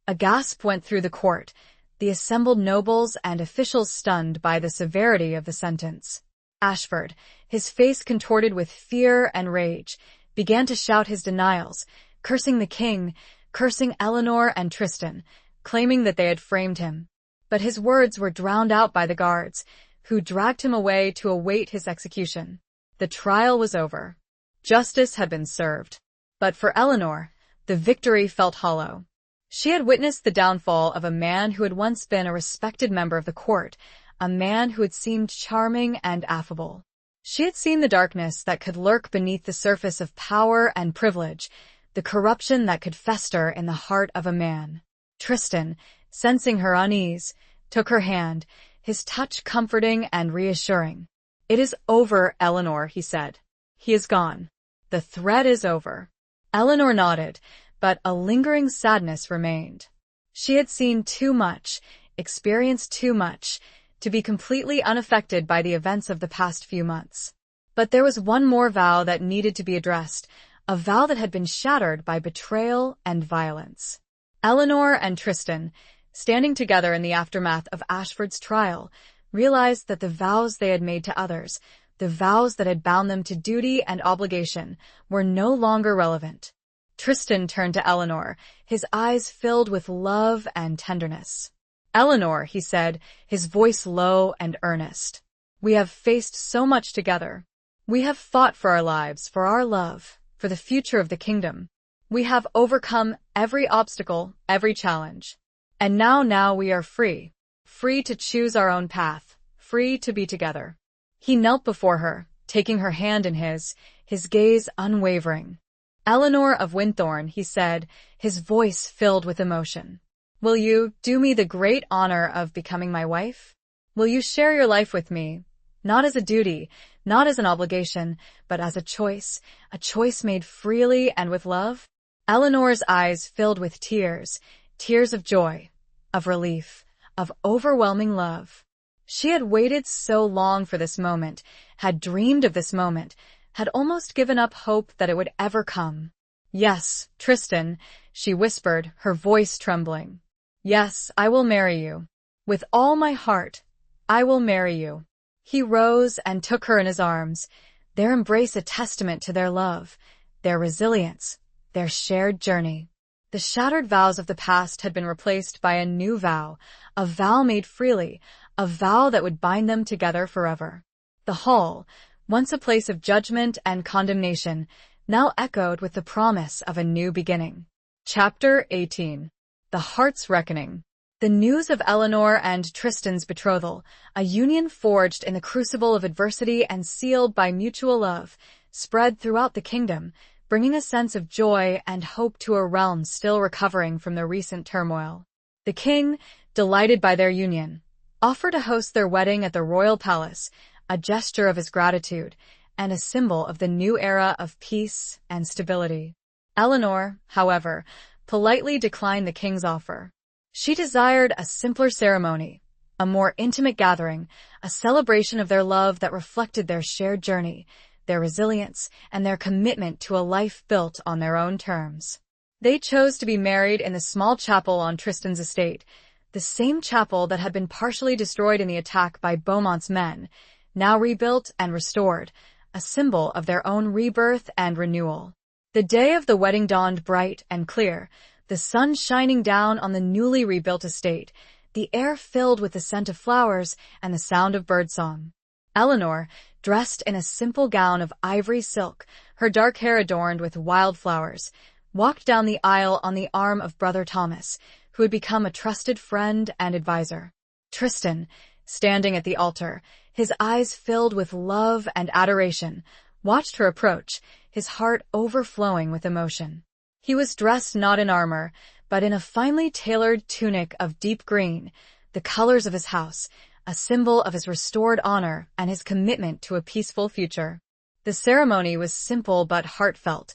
A gasp went through the court, the assembled nobles and officials stunned by the severity of the sentence. Ashford, his face contorted with fear and rage, began to shout his denials, cursing the king, cursing Eleanor and Tristan, claiming that they had framed him. But his words were drowned out by the guards, who dragged him away to await his execution. The trial was over. Justice had been served. But for Eleanor, the victory felt hollow. She had witnessed the downfall of a man who had once been a respected member of the court, a man who had seemed charming and affable. She had seen the darkness that could lurk beneath the surface of power and privilege, the corruption that could fester in the heart of a man. Tristan, sensing her unease, took her hand, his touch comforting and reassuring. "It is over, Eleanor," he said. "He is gone. The threat is over." Eleanor nodded, but a lingering sadness remained. She had seen too much, experienced too much, to be completely unaffected by the events of the past few months. But there was one more vow that needed to be addressed, a vow that had been shattered by betrayal and violence. Eleanor and Tristan, standing together in the aftermath of Ashford's trial, realized that the vows they had made to others, the vows that had bound them to duty and obligation, were no longer relevant. Tristan turned to Eleanor, his eyes filled with love and tenderness. "Eleanor," he said, his voice low and earnest, "we have faced so much together. We have fought for our lives, for our love, for the future of the kingdom. We have overcome every obstacle, every challenge. And now we are free. Free to choose our own path, free to be together." He knelt before her, taking her hand in his gaze unwavering. "Eleanor of Winthorne," he said, his voice filled with emotion. "Will you do me the great honor of becoming my wife? Will you share your life with me, not as a duty, not as an obligation, but as a choice made freely and with love?" Eleanor's eyes filled with tears, tears of joy, of relief, of overwhelming love. She had waited so long for this moment, had dreamed of this moment, had almost given up hope that it would ever come. "Yes, Tristan," she whispered, her voice trembling. "Yes, I will marry you. With all my heart, I will marry you." He rose and took her in his arms, their embrace a testament to their love, their resilience, their shared journey. The shattered vows of the past had been replaced by a new vow, a vow made freely, a vow that would bind them together forever. The hall, once a place of judgment and condemnation, now echoed with the promise of a new beginning. Chapter 18. The Heart's Reckoning. The news of Eleanor and Tristan's betrothal, a union forged in the crucible of adversity and sealed by mutual love, spread throughout the kingdom, bringing a sense of joy and hope to a realm still recovering from the recent turmoil. The king, delighted by their union, offered to host their wedding at the royal palace, a gesture of his gratitude and a symbol of the new era of peace and stability. Eleanor, however, politely declined the king's offer. She desired a simpler ceremony, a more intimate gathering, a celebration of their love that reflected their shared journey, their resilience, and their commitment to a life built on their own terms. They chose to be married in the small chapel on Tristan's estate, the same chapel that had been partially destroyed in the attack by Beaumont's men, now rebuilt and restored, a symbol of their own rebirth and renewal. The day of the wedding dawned bright and clear, the sun shining down on the newly rebuilt estate, the air filled with the scent of flowers and the sound of birdsong. Eleanor, dressed in a simple gown of ivory silk, her dark hair adorned with wildflowers, walked down the aisle on the arm of brother Thomas, who had become a trusted friend and advisor. Tristan, standing at the altar, his eyes filled with love and adoration, watched her approach, his heart overflowing with emotion. He was dressed not in armor, but in a finely tailored tunic of deep green, the colors of his house, a symbol of his restored honor and his commitment to a peaceful future. The ceremony was simple but heartfelt,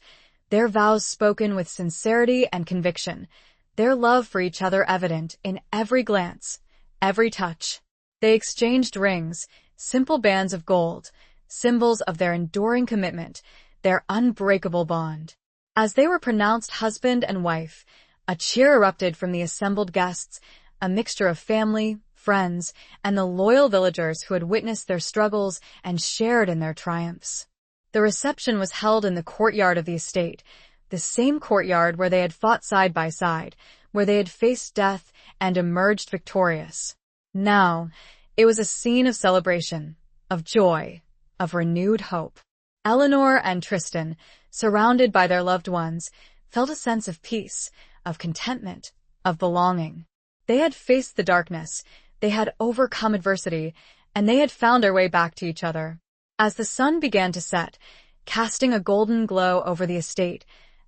their vows spoken with sincerity and conviction, their love for each other evident in every glance, every touch. They exchanged rings, simple bands of gold, symbols of their enduring commitment, their unbreakable bond. As they were pronounced husband and wife, a cheer erupted from the assembled guests, a mixture of family, friends, and the loyal villagers who had witnessed their struggles and shared in their triumphs. The reception was held in the courtyard of the estate, the same courtyard where they had fought side by side, where they had faced death and emerged victorious. Now, it was a scene of celebration, of joy, of renewed hope. Eleanor and Tristan, surrounded by their loved ones, felt a sense of peace, of contentment, of belonging. They had faced the darkness, they had overcome adversity, and they had found their way back to each other. As the sun began to set, casting a golden glow over the estate,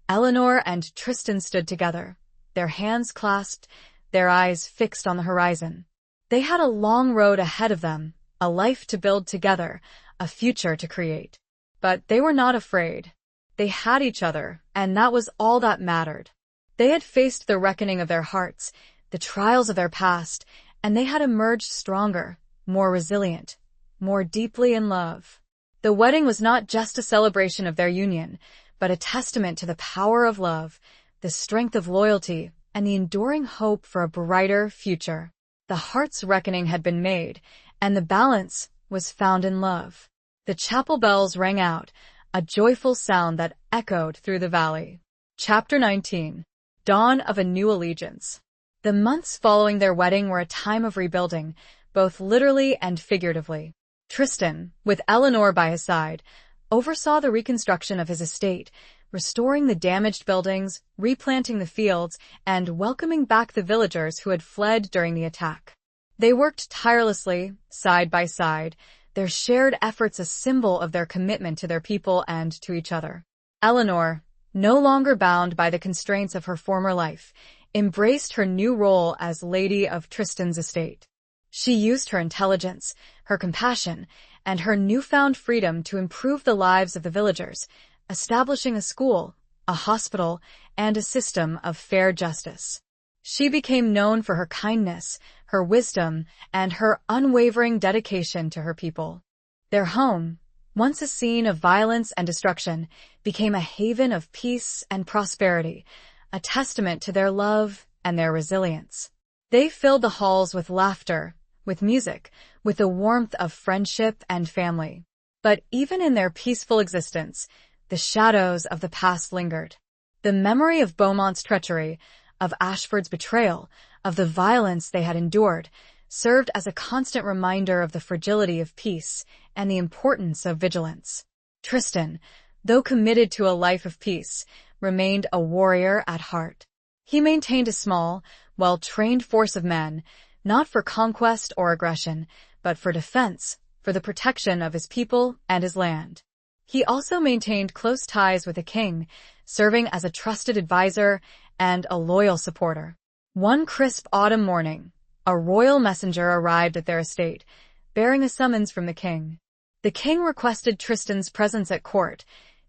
Eleanor and Tristan stood together, their hands clasped, their eyes fixed on the horizon. They had a long road ahead of them, a life to build together, a future to create. But they were not afraid. They had each other, and that was all that mattered. They had faced the reckoning of their hearts, the trials of their past, and they had emerged stronger, more resilient, more deeply in love. The wedding was not just a celebration of their union, but a testament to the power of love, the strength of loyalty, and the enduring hope for a brighter future. The heart's reckoning had been made, and the balance was found in love. The chapel bells rang out, a joyful sound that echoed through the valley. Chapter 19. Dawn of a New Allegiance. The months following their wedding were a time of rebuilding, both literally and figuratively. Tristan, with Eleanor by his side, oversaw the reconstruction of his estate, restoring the damaged buildings, replanting the fields, and welcoming back the villagers who had fled during the attack. They worked tirelessly, side by side, their shared efforts a symbol of their commitment to their people and to each other. Eleanor, no longer bound by the constraints of her former life, embraced her new role as Lady of Tristan's estate. She used her intelligence, her compassion, and her newfound freedom to improve the lives of the villagers, establishing a school, a hospital, and a system of fair justice. She became known for her kindness, her wisdom, and her unwavering dedication to her people. Their home, once a scene of violence and destruction, became a haven of peace and prosperity, a testament to their love and their resilience. They filled the halls with laughter, with music, with the warmth of friendship and family. But even in their peaceful existence, the shadows of the past lingered. The memory of Beaumont's treachery, of Ashford's betrayal, of the violence they had endured, served as a constant reminder of the fragility of peace and the importance of vigilance. Tristan, though committed to a life of peace, remained a warrior at heart. He maintained a small, well-trained force of men, not for conquest or aggression, but for defense, for the protection of his people and his land. He also maintained close ties with the king, serving as a trusted advisor and a loyal supporter. One crisp autumn morning, a royal messenger arrived at their estate, bearing a summons from the king. The king requested Tristan's presence at court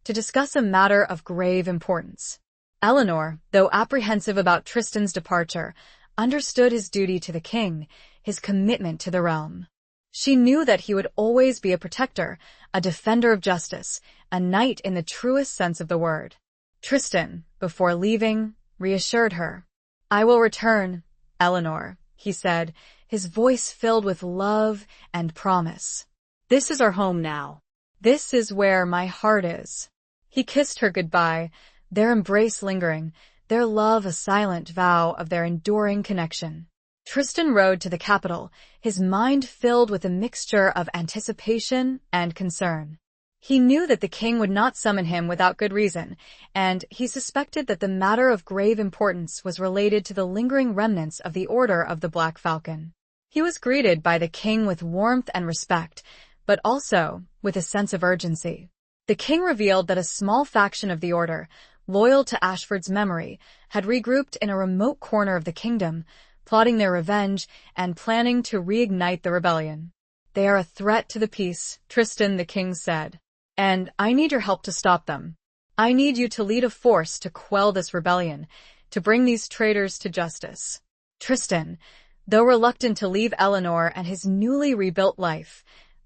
to discuss a matter of grave importance. Eleanor, though apprehensive about Tristan's departure, understood his duty to the king, his commitment to the realm. She knew that he would always be a protector, a defender of justice, a knight in the truest sense of the word. Tristan, before leaving, reassured her. "I will return, Eleanor," he said, his voice filled with love and promise. This is our home now. "This is where my heart is." He kissed her goodbye, their embrace lingering, their love a silent vow of their enduring connection. Tristan rode to the capital, his mind filled with a mixture of anticipation and concern. He knew that the king would not summon him without good reason, and he suspected that the matter of grave importance was related to the lingering remnants of the Order of the Black Falcon. He was greeted by the king with warmth and respect, but also with a sense of urgency. The king revealed that a small faction of the order, loyal to Ashford's memory, had regrouped in a remote corner of the kingdom, plotting their revenge and planning to reignite the rebellion. "They are a threat to the peace," Tristan the king said, "and I need your help to stop them. I need you to lead a force to quell this rebellion, to bring these traitors to justice." Tristan, though reluctant to leave Eleanor and his newly rebuilt life,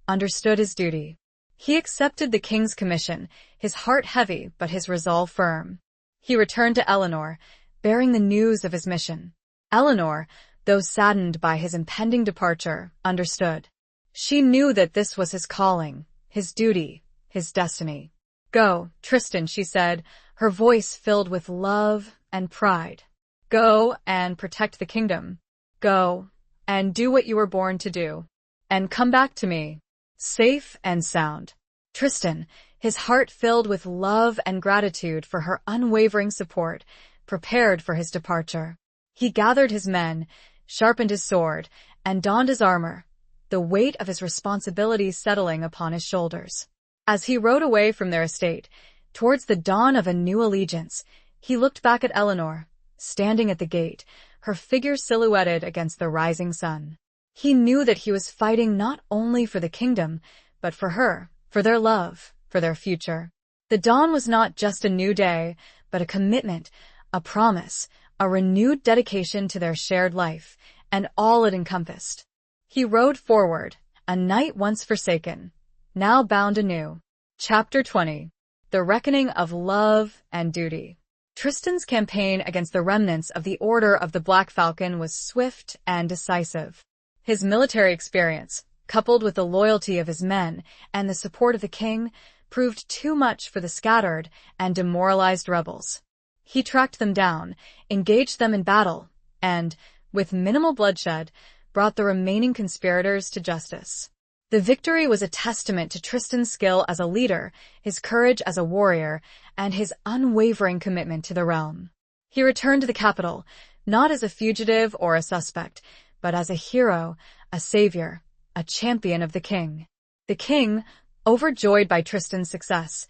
understood his duty. He accepted the king's commission, his heart heavy but his resolve firm. He returned to Eleanor, bearing the news of his mission. Eleanor, though saddened by his impending departure, understood. She knew that this was his calling, his duty, his destiny. "Go, Tristan," she said, her voice filled with love and pride. "Go and protect the kingdom. Go and do what you were born to do. And come back to me, safe and sound." Tristan, his heart filled with love and gratitude for her unwavering support, prepared for his departure. He gathered his men, sharpened his sword, and donned his armor, the weight of his responsibilities settling upon his shoulders. As he rode away from their estate, towards the dawn of a new allegiance, he looked back at Eleanor, standing at the gate, her figure silhouetted against the rising sun. He knew that he was fighting not only for the kingdom, but for her, for their love, for their future. The dawn was not just a new day, but a commitment, a promise, a renewed dedication to their shared life, and all it encompassed. He rode forward, a knight once forsaken, now bound anew. Chapter 20. The Reckoning of Love and Duty. Tristan's campaign against the remnants of the Order of the Black Falcon was swift and decisive. His military experience, coupled with the loyalty of his men and the support of the king, proved too much for the scattered and demoralized rebels. He tracked them down, engaged them in battle, and, with minimal bloodshed, brought the remaining conspirators to justice. The victory was a testament to Tristan's skill as a leader, his courage as a warrior, and his unwavering commitment to the realm. He returned to the capital, not as a fugitive or a suspect, but as a hero, a savior, a champion of the king. The king, overjoyed by Tristan's success,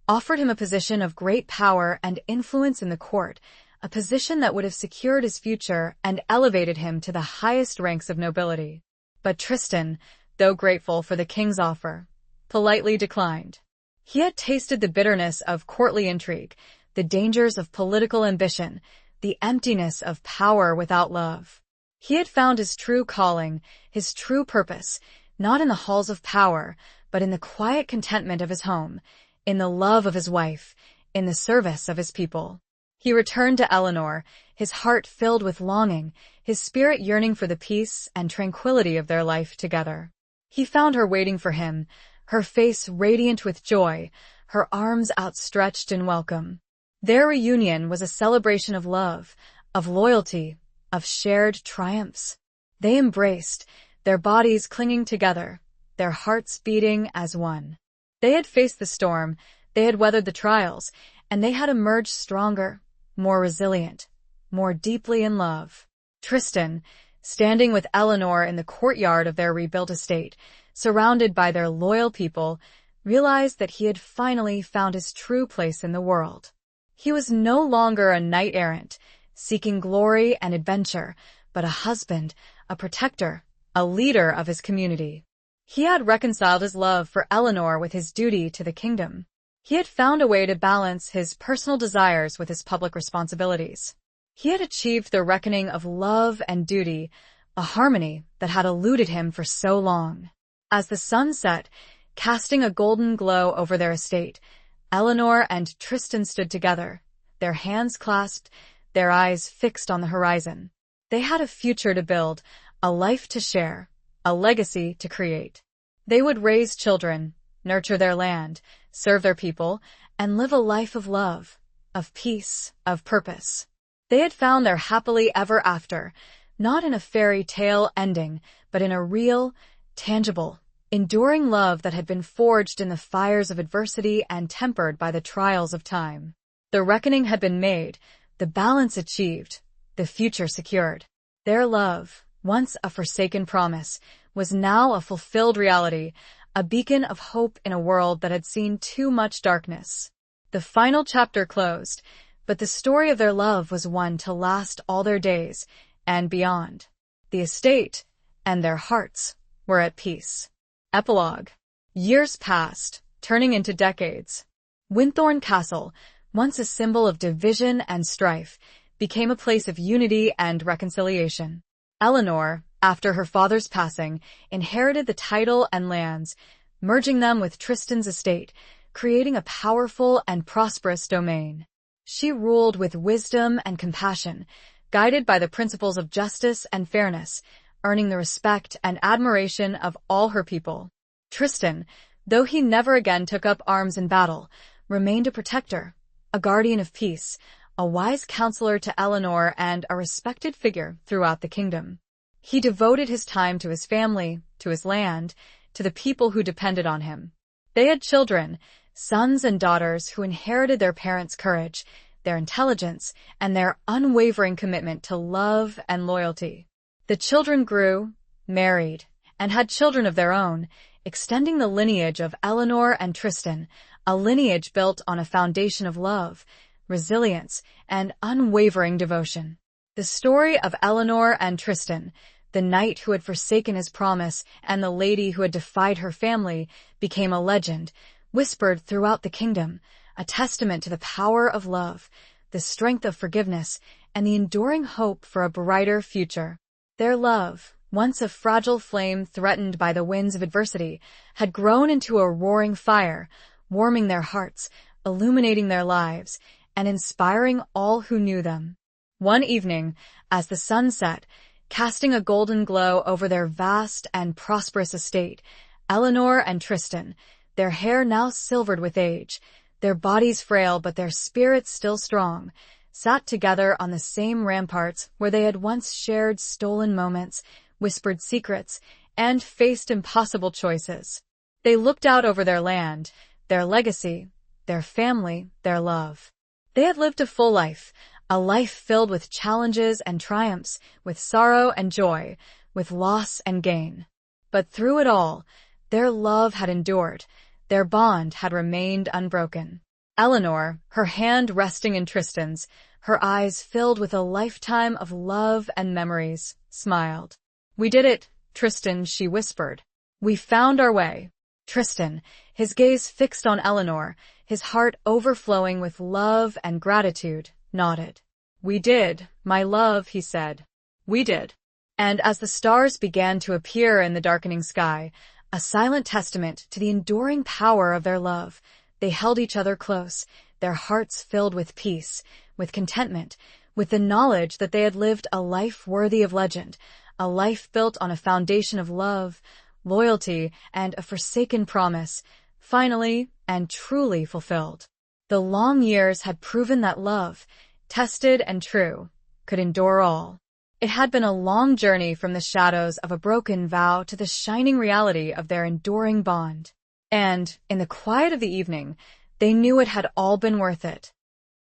offered him a position of great power and influence in the court, a position that would have secured his future and elevated him to the highest ranks of nobility. But Tristan, though grateful for the king's offer, politely declined. He had tasted the bitterness of courtly intrigue, the dangers of political ambition, the emptiness of power without love. He had found his true calling, his true purpose, not in the halls of power, but in the quiet contentment of his home, in the love of his wife, in the service of his people. He returned to Eleanor, his heart filled with longing, his spirit yearning for the peace and tranquility of their life together. He found her waiting for him, her face radiant with joy, her arms outstretched in welcome. Their reunion was a celebration of love, of loyalty, of shared triumphs. They embraced, their bodies clinging together, their hearts beating as one. They had faced the storm, they had weathered the trials, and they had emerged stronger, more resilient, more deeply in love. Tristan, standing with Eleanor in the courtyard of their rebuilt estate, surrounded by their loyal people, realized that he had finally found his true place in the world. He was no longer a knight-errant, seeking glory and adventure, but a husband, a protector, a leader of his community. He had reconciled his love for Eleanor with his duty to the kingdom. He had found a way to balance his personal desires with his public responsibilities. He had achieved the reckoning of love and duty, a harmony that had eluded him for so long. As the sun set, casting a golden glow over their estate, Eleanor and Tristan stood together, their hands clasped, their eyes fixed on the horizon. They had a future to build, a life to share, a legacy to create. They would raise children, nurture their land, serve their people, and live a life of love, of peace, of purpose. They had found their happily ever after, not in a fairy tale ending, but in a real, tangible, enduring love that had been forged in the fires of adversity and tempered by the trials of time. The reckoning had been made, the balance achieved, the future secured. Their love, once a forsaken promise, was now a fulfilled reality, a beacon of hope in a world that had seen too much darkness. The final chapter closed, but the story of their love was one to last all their days and beyond. The estate and their hearts were at peace. Epilogue. Years passed, turning into decades. Winthorne Castle, once a symbol of division and strife, became a place of unity and reconciliation. Eleanor, after her father's passing, inherited the title and lands, merging them with Tristan's estate, creating a powerful and prosperous domain. She ruled with wisdom and compassion, guided by the principles of justice and fairness, earning the respect and admiration of all her people. Tristan, though he never again took up arms in battle, remained a protector, a guardian of peace, a wise counselor to Eleanor, and a respected figure throughout the kingdom. He devoted his time to his family, to his land, to the people who depended on him. They had children, sons and daughters who inherited their parents' courage, their intelligence, and their unwavering commitment to love and loyalty. The children grew, married, and had children of their own, extending the lineage of Eleanor and Tristan, a lineage built on a foundation of love, resilience, and unwavering devotion. The story of Eleanor and Tristan, the knight who had forsaken his promise and the lady who had defied her family, became a legend, whispered throughout the kingdom, a testament to the power of love, the strength of forgiveness, and the enduring hope for a brighter future. Their love, once a fragile flame threatened by the winds of adversity, had grown into a roaring fire, warming their hearts, illuminating their lives, and inspiring all who knew them. One evening, as the sun set, casting a golden glow over their vast and prosperous estate, Eleanor and Tristan, their hair now silvered with age, their bodies frail but their spirits still strong, sat together on the same ramparts where they had once shared stolen moments, whispered secrets, and faced impossible choices. They looked out over their land, their legacy, their family, their love. They had lived a full life, a life filled with challenges and triumphs, with sorrow and joy, with loss and gain. But through it all, their love had endured, their bond had remained unbroken. Eleanor, her hand resting in Tristan's, her eyes filled with a lifetime of love and memories, smiled. "We did it, Tristan," she whispered. "We found our way." Tristan, his gaze fixed on Eleanor, his heart overflowing with love and gratitude, nodded. "We did, my love," he said. "We did." And as the stars began to appear in the darkening sky, a silent testament to the enduring power of their love, they held each other close, their hearts filled with peace, with contentment, with the knowledge that they had lived a life worthy of legend, a life built on a foundation of love, loyalty, and a forsaken promise, finally and truly fulfilled. The long years had proven that love, tested and true, could endure all. It had been a long journey from the shadows of a broken vow to the shining reality of their enduring bond. And, in the quiet of the evening, they knew it had all been worth it.